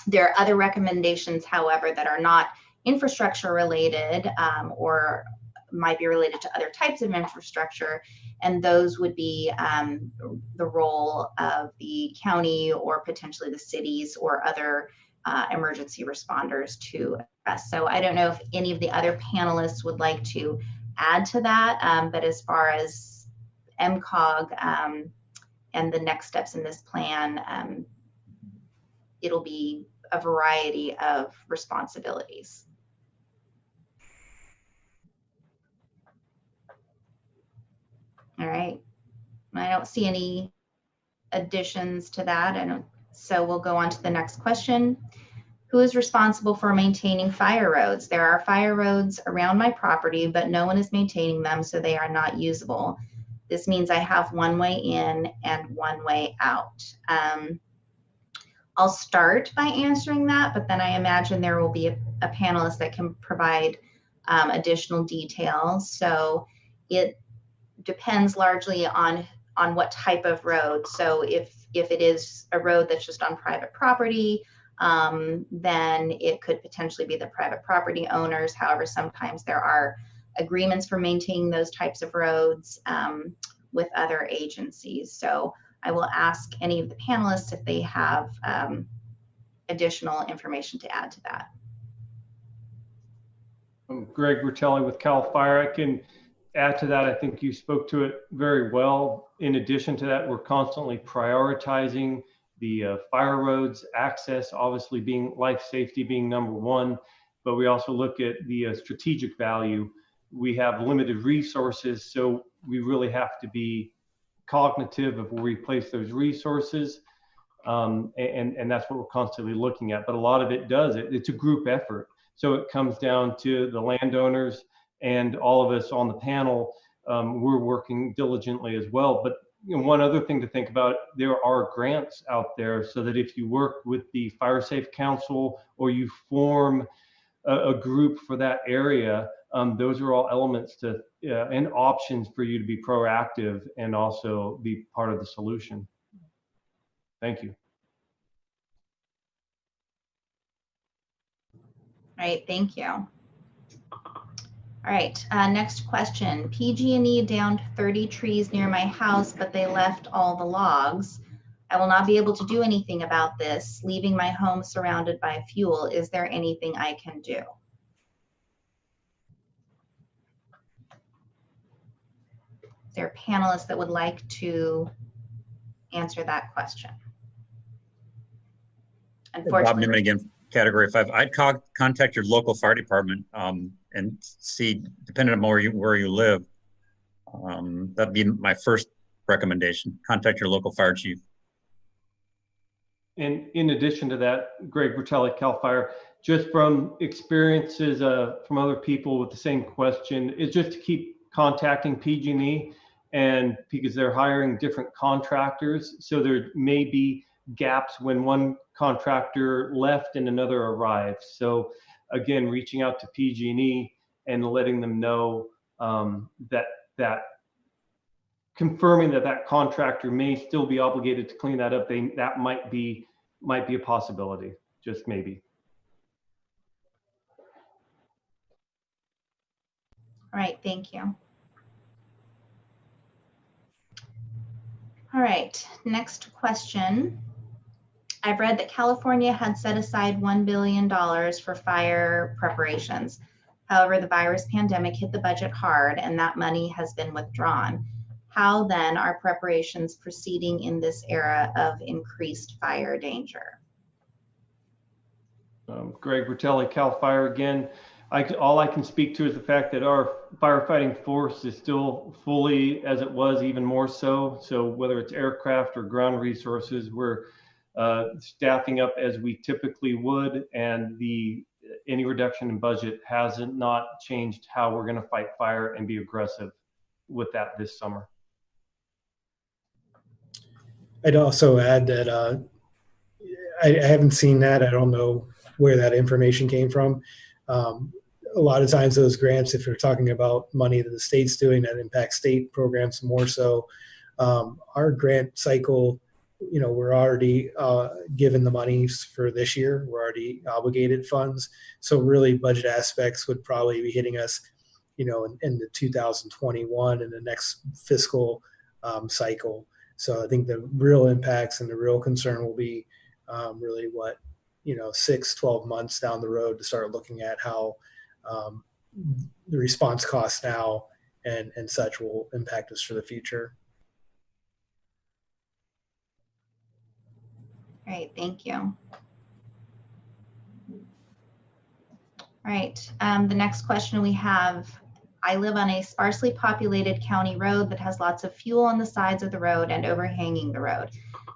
There are other recommendations, however, that are not infrastructure related or might be related to other types of infrastructure, and those would be the role of the county or potentially the cities or other emergency responders to us. So I don't know if any of the other panelists would like to add to that, but as far as MCOG and the next steps in this plan, it'll be a variety of responsibilities. All right, I don't see any additions to that. So we'll go on to the next question. Who is responsible for maintaining fire roads? There are fire roads around my property, but no one is maintaining them, so they are not usable. This means I have one way in and one way out. I'll start by answering that, but then I imagine there will be a panelist that can provide additional details. So it depends largely on what type of road. So if it is a road that's just on private property, then it could potentially be the private property owners. However, sometimes there are agreements for maintaining those types of roads with other agencies. So I will ask any of the panelists if they have additional information to add to that. I'm Greg Bertelli with CAL FIRE. I can add to that. I think you spoke to it very well. In addition to that, we're constantly prioritizing the fire roads access, obviously being life safety being number one, but we also look at the strategic value. We have limited resources, so we really have to be cognitive of where we place those resources, and that's what we're constantly looking at. But a lot of it's a group effort. So it comes down to the landowners and all of us on the panel. We're working diligently as well. But one other thing to think about, there are grants out there, so that if you work with the Fire Safe Council or you form a group for that area, those are all elements to and options for you to be proactive and also be part of the solution. Thank you. All right, thank you. All right, next question. PG&E downed 30 trees near my house, but they left all the logs. I will not be able to do anything about this, leaving my home surrounded by fuel. Is there anything I can do? Is there a panelist that would like to answer that question? Unfortunately, Bob Newman again, Category 5. I'd contact your local fire department and see, depending on where you live, that'd be my first recommendation. Contact your local fire chief. And in addition to that, Greg Bertelli, CAL FIRE, just from experiences from other people with the same question, is just to keep contacting PG&E, and because they're hiring different contractors, so there may be gaps when one contractor left and another arrived. So again, reaching out to PG&E and letting them know that confirming that contractor may still be obligated to clean that up. That might be a possibility, just maybe. All right, thank you. All right, next question. I've read that California had set aside $1 billion for fire preparations. However, the virus pandemic hit the budget hard and that money has been withdrawn. How then are preparations proceeding in this era of increased fire danger? Greg Bertelli, CAL FIRE again. All I can speak to is the fact that our firefighting force is still fully as it was, even more so. So whether it's aircraft or ground resources, we're staffing up as we typically would, and any reduction in budget hasn't not changed how we're going to fight fire and be aggressive with that this summer. I'd also add that I haven't seen that. I don't know where that information came from. a lot of times those grants, if you're talking about money that the state's doing that impacts state programs more so, our grant cycle, we're already given the monies for this year. We're already obligated funds. So really budget aspects would probably be hitting us, in the 2021 and the next fiscal cycle. So I think the real impacts and the real concern will be really what, 6-12 months down the road to start looking at how the response costs now and such will impact us for the future. Great, thank you. All right, the next question we have, I live on a sparsely populated county road that has lots of fuel on the sides of the road and overhanging the road.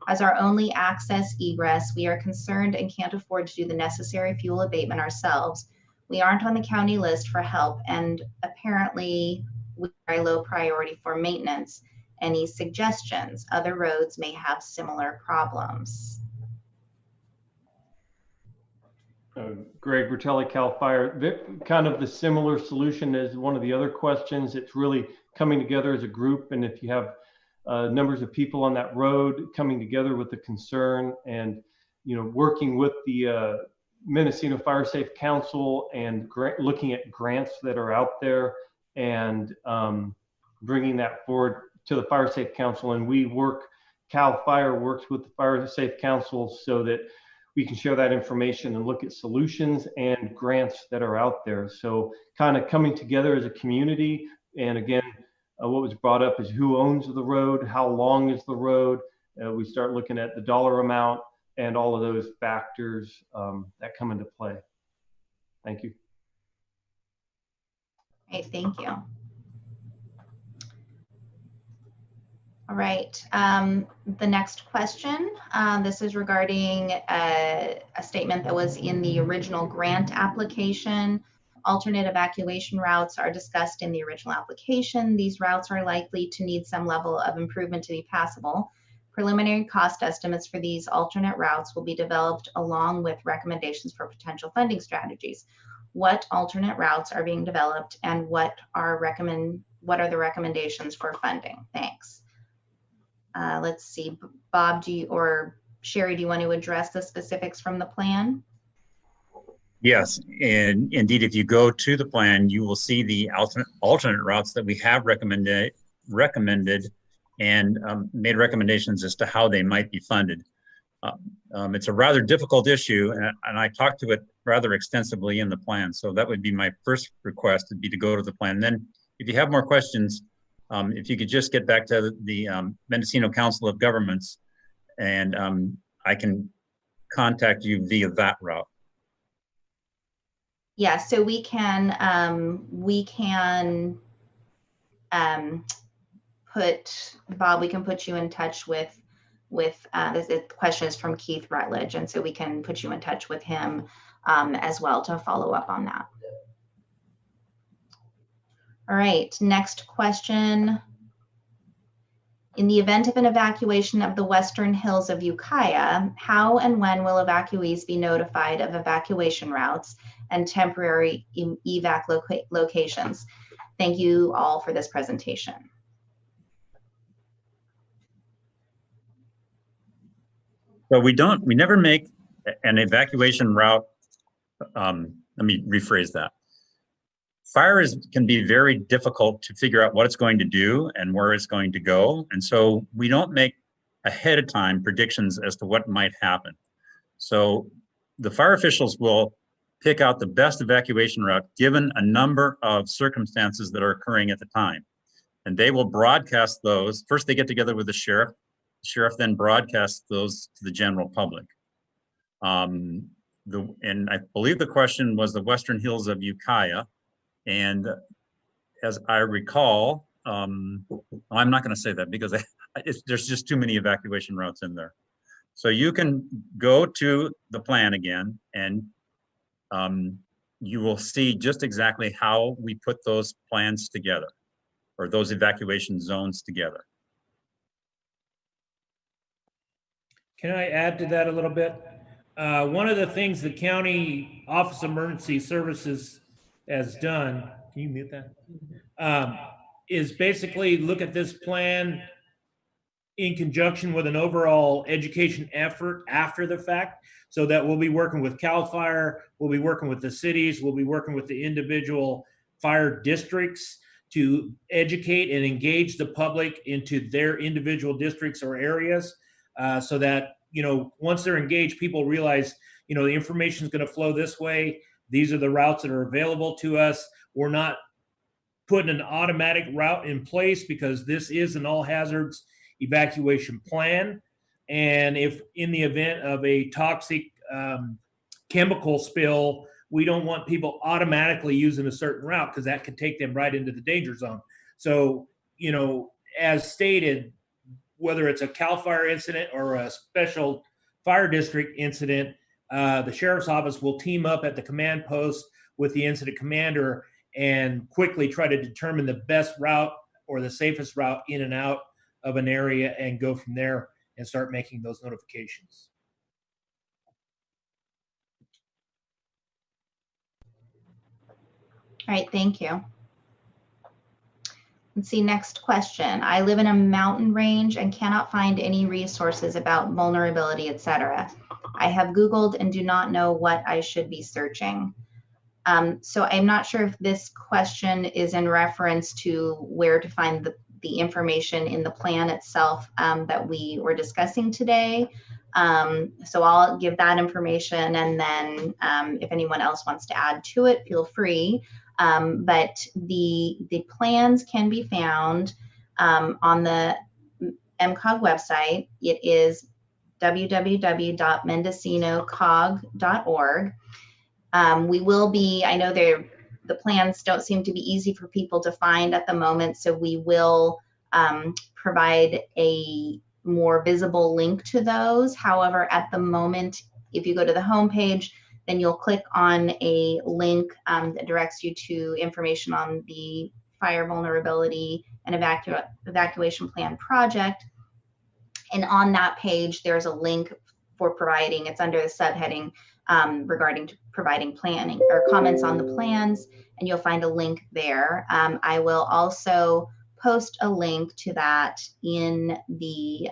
As our only access egress, we are concerned and can't afford to do the necessary fuel abatement ourselves. We aren't on the county list for help, and apparently we are a low priority for maintenance. Any suggestions? Other roads may have similar problems. Greg Bertelli, CAL FIRE. Kind of the similar solution as one of the other questions. It's really coming together as a group, and if you have numbers of people on that road coming together with the concern and working with the Mendocino Fire Safe Council and looking at grants that are out there and bringing that forward to the Fire Safe Council. And CAL FIRE works with the Fire Safe Council so that we can share that information and look at solutions and grants that are out there. So kind of coming together as a community. And again, what was brought up is who owns the road, how long is the road. We start looking at the dollar amount and all of those factors that come into play. Thank you. Okay, thank you. All right, the next question, this is regarding a statement that was in the original grant application. Alternate evacuation routes are discussed in the original application. These routes are likely to need some level of improvement to be passable. Preliminary cost estimates for these alternate routes will be developed along with recommendations for potential funding strategies. What alternate routes are being developed and what are the recommendations for funding? Thanks. Let's see, Bob, or Sherry, do you want to address the specifics from the plan? Yes, and indeed, if you go to the plan, you will see the alternate routes that we have recommended and made recommendations as to how they might be funded. It's a rather difficult issue, and I talked to it rather extensively in the plan. So that would be my first request, would be to go to the plan. Then if you have more questions, if you could just get back to the Mendocino Council of Governments, and I can contact you via that route. Yeah, so we can put you in touch with the question is from Keith Rutledge, and so we can put you in touch with him as well to follow up on that. All right, next question. In the event of an evacuation of the western hills of Ukiah, how and when will evacuees be notified of evacuation routes and temporary evac locations? Thank you all for this presentation. So we never make an evacuation route. Let me rephrase that. Fire can be very difficult to figure out what it's going to do and where it's going to go. And so we don't make ahead of time predictions as to what might happen. So the fire officials will pick out the best evacuation route given a number of circumstances that are occurring at the time. And they will broadcast those. First, they get together with the sheriff. The sheriff then broadcasts those to the general public. And I believe the question was the western hills of Ukiah. And as I recall, I'm not going to say that because there's just too many evacuation routes in there. So you can go to the plan again, and you will see just exactly how we put those plans together, or those evacuation zones together. Can I add to that a little bit? One of the things the County Office of Emergency Services has done, can you mute that? Is basically look at this plan in conjunction with an overall education effort after the fact, so that we'll be working with CAL FIRE, we'll be working with the cities, we'll be working with the individual fire districts to educate and engage the public into their individual districts or areas, so that, you know, once they're engaged, people realize, you know, the information is going to flow this way. These are the routes that are available to us. We're not putting an automatic route in place because this is an all hazards evacuation plan. And if in the event of a toxic chemical spill, we don't want people automatically using a certain route because that could take them right into the danger zone. So, you know, as stated, whether it's a CAL FIRE incident or a special fire district incident, the sheriff's office will team up at the command post with the incident commander and quickly try to determine the best route or the safest route in and out of an area and go from there and start making those notifications. All right, thank you. Let's see, next question. I live in a mountain range and cannot find any resources about vulnerability, etc. I have Googled and do not know what I should be searching. So I'm not sure if this question is in reference to where to find the information in the plan itself that we were discussing today. So I'll give that information, and then if anyone else wants to add to it, feel free. But the plans can be found on the MCOG website. It is www.mendocinocog.org. We will be, I know the plans don't seem to be easy for people to find at the moment, so we will provide a more visible link to those. However, at the moment, if you go to the homepage, then you'll click on a link that directs you to information on the Fire Vulnerability and Evacuation Plan project. And on that page, there's a link for providing, it's under the subheading regarding to providing planning or comments on the plans, and you'll find a link there. I will also post a link to that in the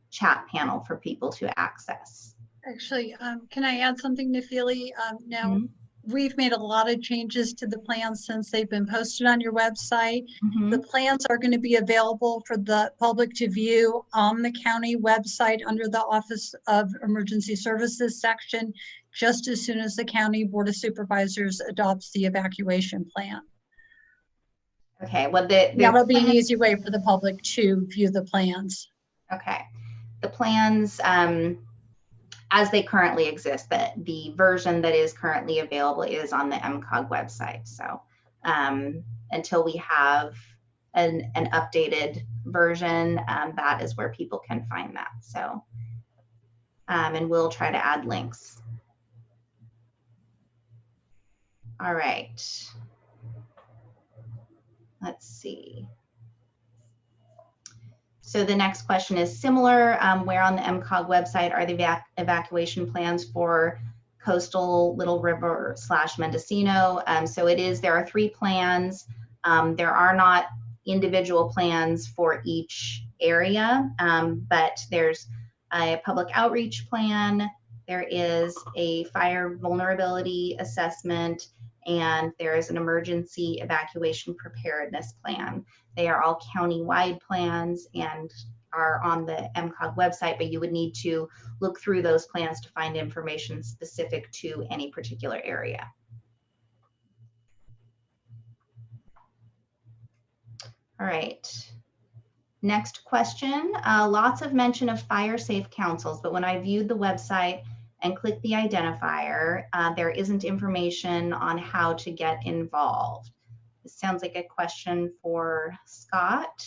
chat panel for people to access. Actually, can I add something to Feely? Now, we've made a lot of changes to the plans since they've been posted on your website. The plans are going to be available for the public to view on the county website under the Office of Emergency Services section, just as soon as the County Board of Supervisors adopts the evacuation plan. Okay, well, that'll be an easy way for the public to view the plans. Okay, the plans, as they currently exist, the version that is currently available is on the MCOG website. So until we have an updated version, that is where people can find that. So, and we'll try to add links. All right. Let's see. So the next question is similar. Where on the MCOG website are the evacuation plans for coastal Little River / Mendocino? So there are 3 plans. There are not individual plans for each area, but there's a public outreach plan, there is a fire vulnerability assessment, and there is an emergency evacuation preparedness plan. They are all county-wide plans and are on the MCOG website, but you would need to look through those plans to find information specific to any particular area. All right. Next question. Lots of mention of fire safe councils, but when I viewed the website and clicked the identifier, there isn't information on how to get involved. This sounds like a question for Scott,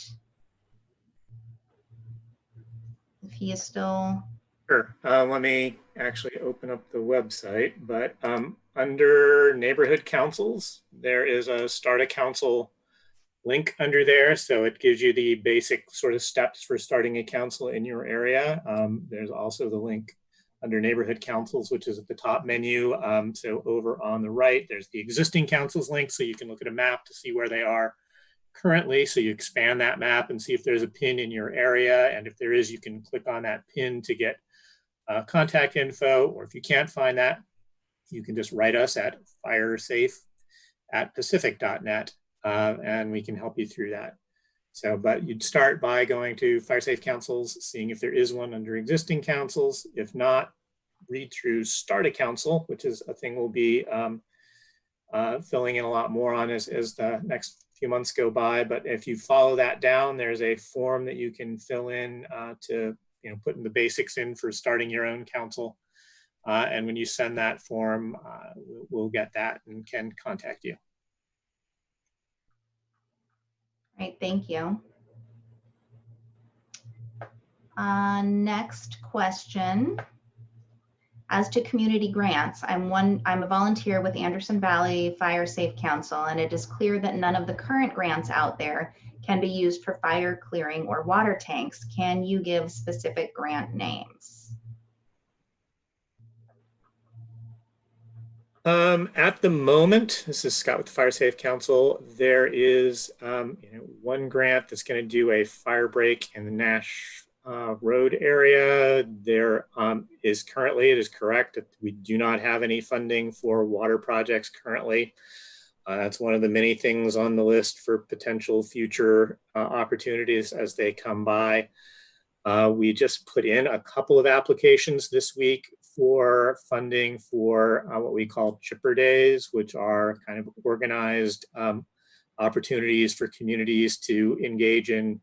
if he is still. Sure. Let me actually open up the website, but under neighborhood councils, there is a start a council link under there. So it gives you the basic sort of steps for starting a council in your area. There's also the link under neighborhood councils, which is at the top menu. So over on the right, there's the existing councils link, so you can look at a map to see where they are currently. So you expand that map and see if there's a pin in your area. And if there is, you can click on that pin to get contact info. Or if you can't find that, you can just write us at firesafe@pacific.net and we can help you through that. So, but you'd start by going to Fire Safe Councils, seeing if there is one under existing councils. If not, read through Start a Council, which is a thing we'll be filling in a lot more on as the next few months go by. But if you follow that down, there's a form that you can fill in to put in the basics in for starting your own council. And when you send that form, we'll get that and can contact you. All right, thank you. Next question. As to community grants, I'm a volunteer with Anderson Valley Fire Safe Council, and it is clear that none of the current grants out there can be used for fire clearing or water tanks. Can you give specific grant names? At the moment, this is Scott with the Fire Safe Council, there is one grant that's going to do a fire break in the Nash Road area. There is currently, it is correct that we do not have any funding for water projects currently. That's one of the many things on the list for potential future opportunities as they come by. We just put in a couple of applications this week for funding for what we call chipper days, which are kind of organized opportunities for communities to engage in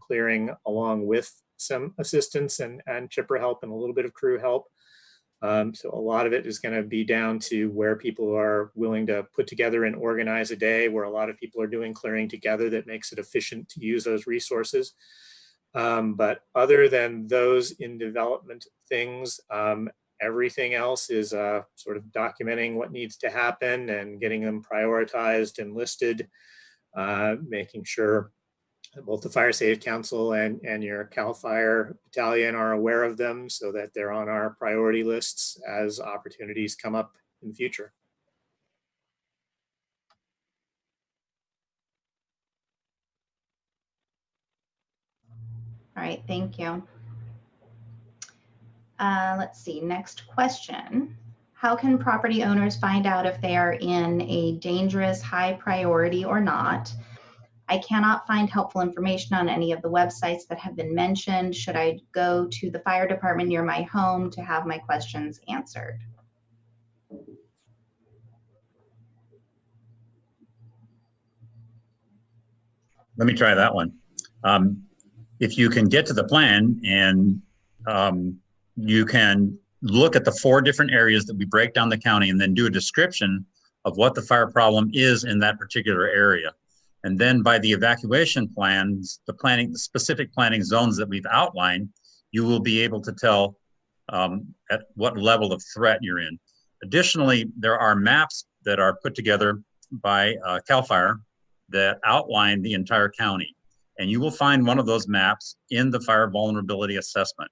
clearing along with some assistance and chipper help and a little bit of crew help. So a lot of it is going to be down to where people are willing to put together and organize a day where a lot of people are doing clearing together that makes it efficient to use those resources. But other than those in development things, everything else is sort of documenting what needs to happen and getting them prioritized and listed, making sure that both the Fire Safe Council and your CAL FIRE battalion are aware of them so that they're on our priority lists as opportunities come up in the future. All right, thank you. Let's see, next question. How can property owners find out if they are in a dangerous high priority or not? I cannot find helpful information on any of the websites that have been mentioned. Should I go to the fire department near my home to have my questions answered? Let me try that one. If you can get to the plan and you can look at the 4 different areas that we break down the county and then do a description of what the fire problem is in that particular area. And then by the evacuation plans, the specific planning zones that we've outlined, you will be able to tell at what level of threat you're in. Additionally, there are maps that are put together by CAL FIRE that outline the entire county. And you will find one of those maps in the fire vulnerability assessment.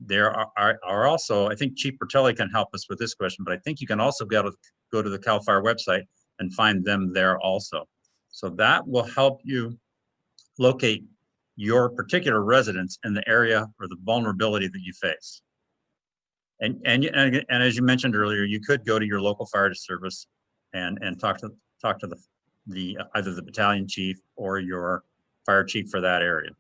There are also, I think Chief Bertelli can help us with this question, but I think you can also go to the CAL FIRE website and find them there also. So that will help you locate your particular residence in the area or the vulnerability that you face. And as you mentioned earlier, you could go to your local fire service and talk to the either the battalion chief or your fire chief for that area.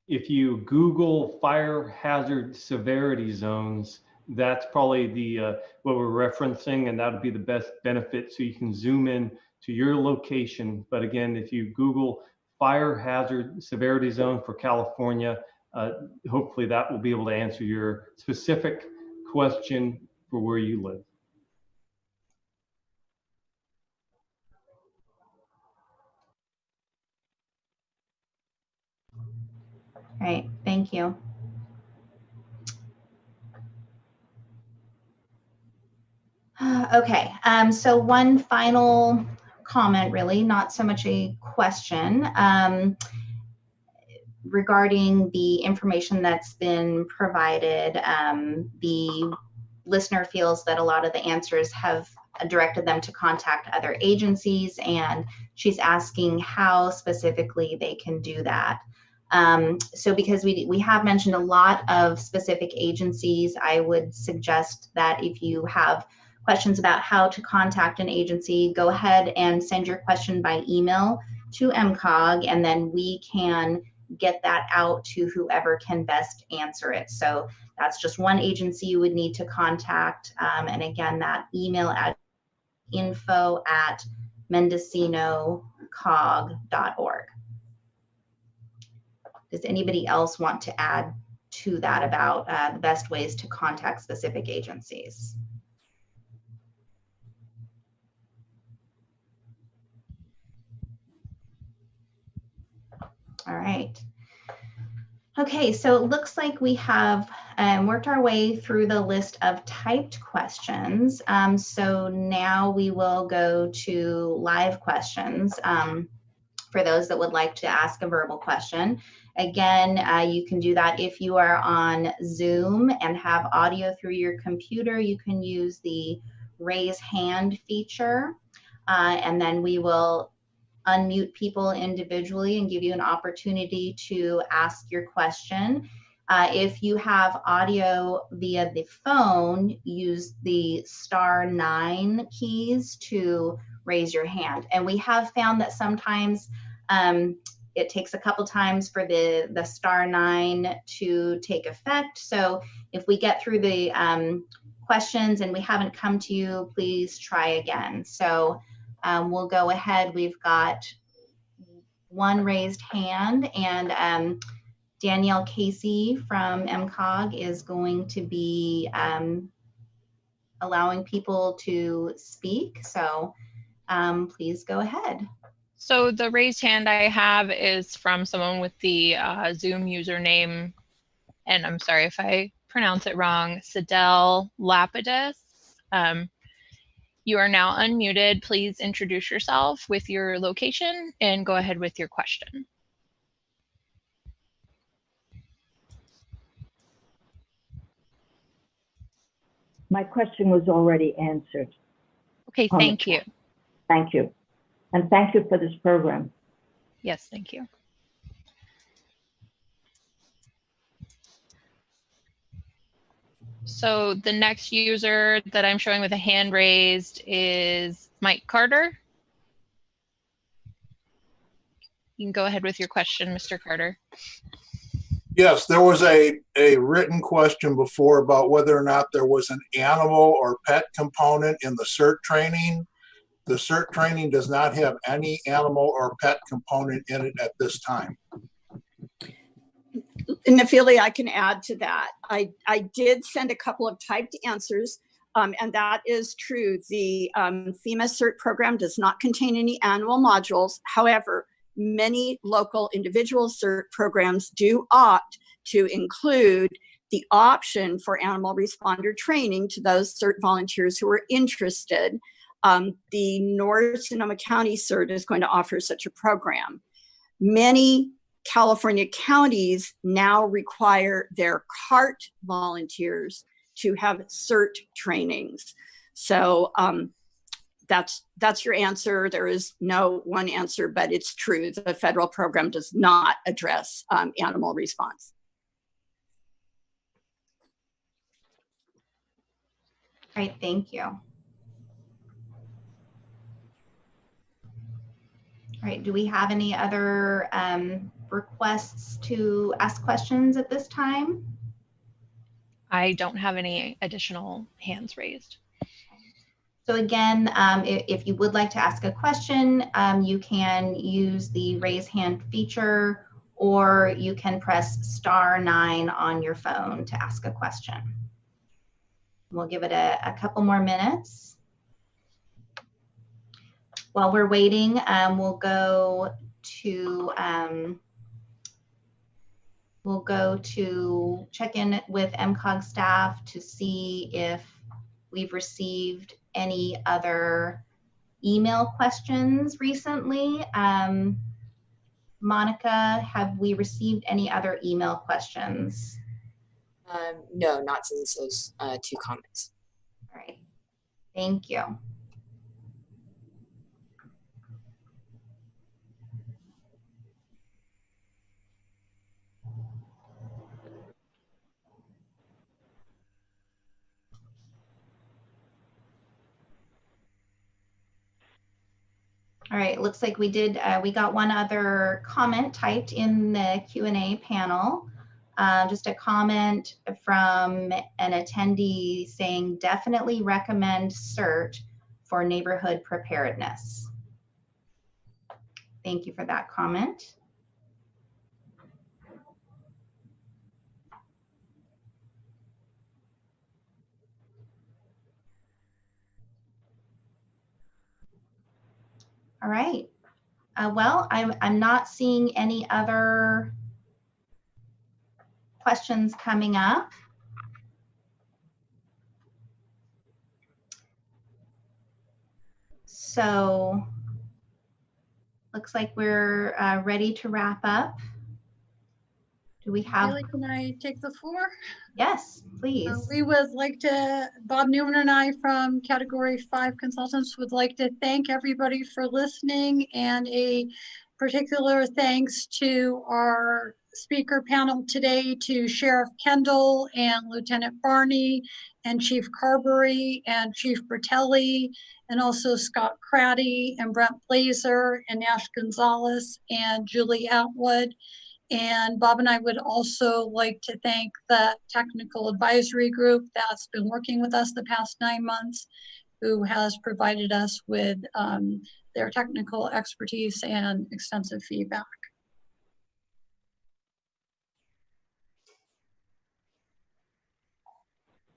If you Google fire hazard severity zones, that's probably the what we're referencing, and that would be the best benefit. So you can zoom in to your location. But again, if you Google fire hazard severity zone for California, hopefully that will be able to answer your specific question for where you live. All right, thank you. Okay, so one final comment, really, not so much a question. regarding the information that's been provided, the listener feels that a lot of the answers have directed them to contact other agencies, and she's asking how specifically they can do that. So because we have mentioned a lot of specific agencies, I would suggest that if you have questions about how to contact an agency, go ahead and send your question by email to MCOG, and then we can get that out to whoever can best answer it. So that's just one agency you would need to contact. And again, that email at info@mendocinocog.org. Does anybody else want to add to that about the best ways to contact specific agencies? All right. Okay, so it looks like we have worked our way through the list of typed questions. So now we will go to live questions for those that would like to ask a verbal question. Again, you can do that if you are on Zoom and have audio through your computer. You can use the raise hand feature, and then we will unmute people individually and give you an opportunity to ask your question. If you have audio via the phone, use the *9 keys to raise your hand. And we have found that sometimes it takes a couple times for the *9 to take effect. So if we get through the questions and we haven't come to you, please try again. So we'll go ahead. We've got one raised hand, and Danielle Casey from MCOG is going to be allowing people to speak. So please go ahead. So the raised hand I have is from someone with the Zoom username, and I'm sorry if I pronounce it wrong, Sidel Lapidus. You are now unmuted. Please introduce yourself with your location and go ahead with your question. My question was already answered. Okay, thank you. Thank you. And thank you for this program. Yes, thank you. So the next user that I'm showing with a hand raised is Mike Carter. You can go ahead with your question, Mr. Carter. Yes, there was a written question before about whether or not there was an animal or pet component in the CERT training. The CERT training does not have any animal or pet component in it at this time. Nafili, I can add to that. I did send a couple of typed answers, and that is true. The FEMA CERT program does not contain any animal modules. However, many local individual CERT programs do opt to include the option for animal responder training to those CERT volunteers who are interested. The North Sonoma County CERT is going to offer such a program. Many California counties now require their CART volunteers to have CERT trainings. So that's your answer. There is no one answer, but it's true. The federal program does not address animal response. All right, thank you. All right, do we have any other requests to ask questions at this time? I don't have any additional hands raised. So again, if you would like to ask a question, you can use the raise hand feature, or you can press *9 on your phone to ask a question. We'll give it a couple more minutes. While we're waiting, we'll go to check in with MCOG staff to see if we've received any other email questions recently. Monica, have we received any other email questions? No, not since those 2 comments. All right, thank you. All right, it looks like we got one other comment typed in the Q&A panel. Just a comment from an attendee saying, definitely recommend CERT for neighborhood preparedness. Thank you for that comment. All right. Well, I'm not seeing any other questions coming up. So looks like we're ready to wrap up. Do we have? Haley, can I take the floor? Yes, please. We would like to, Bob Newman and I from Category 5 Consultants would like to thank everybody for listening, and a particular thanks to our speaker panel today, to Sheriff Kendall and Lieutenant Barney and Chief Carberry and Chief Bertelli, and also Scott Craddy and Brent Blazer and Nash Gonzalez and Julie Atwood. And Bob and I would also like to thank the technical advisory group that's been working with us the past 9 months, who has provided us with their technical expertise and extensive feedback.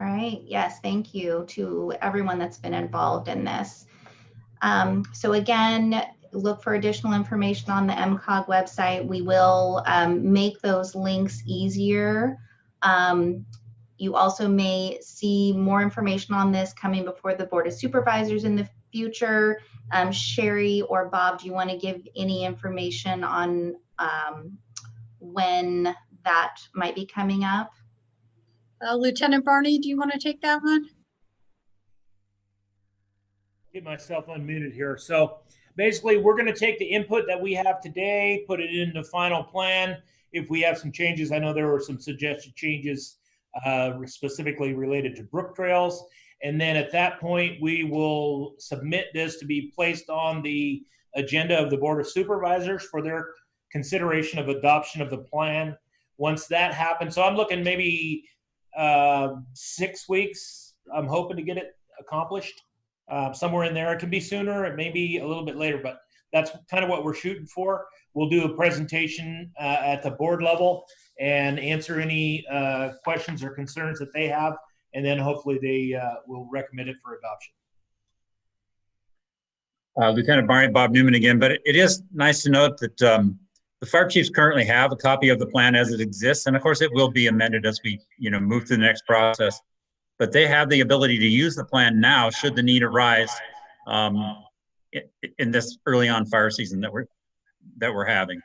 All right, yes, thank you to everyone that's been involved in this. So again, look for additional information on the MCOG website. We will make those links easier. You also may see more information on this coming before the Board of Supervisors in the future. Sherry or Bob, do you want to give any information on when that might be coming up? Lieutenant Barney, do you want to take that one? Get myself unmuted here. So basically, we're going to take the input that we have today, put it in the final plan. If we have some changes, I know there were some suggested changes specifically related to brook trails. And then at that point, we will submit this to be placed on the agenda of the Board of Supervisors for their consideration of adoption of the plan. Once that happens, so I'm looking maybe 6 weeks. I'm hoping to get it accomplished. Somewhere in there. It can be sooner, it may be a little bit later, but that's kind of what we're shooting for. We'll do a presentation at the board level and answer any questions or concerns that they have, and then hopefully they will recommend it for adoption. Lieutenant Barney, Bob Newman again, but it is nice to note that the fire chiefs currently have a copy of the plan as it exists, and of course it will be amended as we move to the next process. But they have the ability to use the plan now should the need arise in this early on fire season that we're having.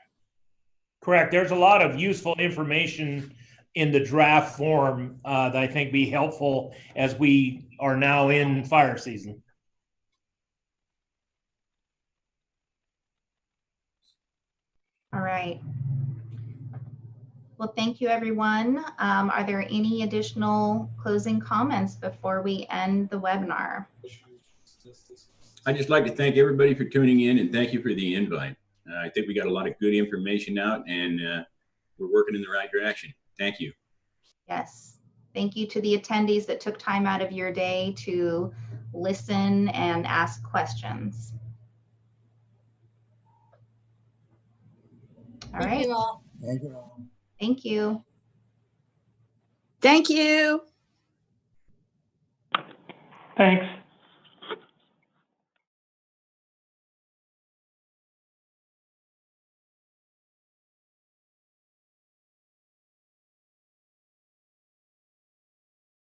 Correct. There's a lot of useful information in the draft form that I think be helpful as we are now in fire season. All right. Well, thank you, everyone. Are there any additional closing comments before we end the webinar? I'd just like to thank everybody for tuning in, and thank you for the invite. I think we got a lot of good information out, and we're working in the right direction. Thank you. Yes. Thank you to the attendees that took time out of your day to listen and ask questions. All right. Thank you all. Thank you all. Thank you. Thank you. Thanks.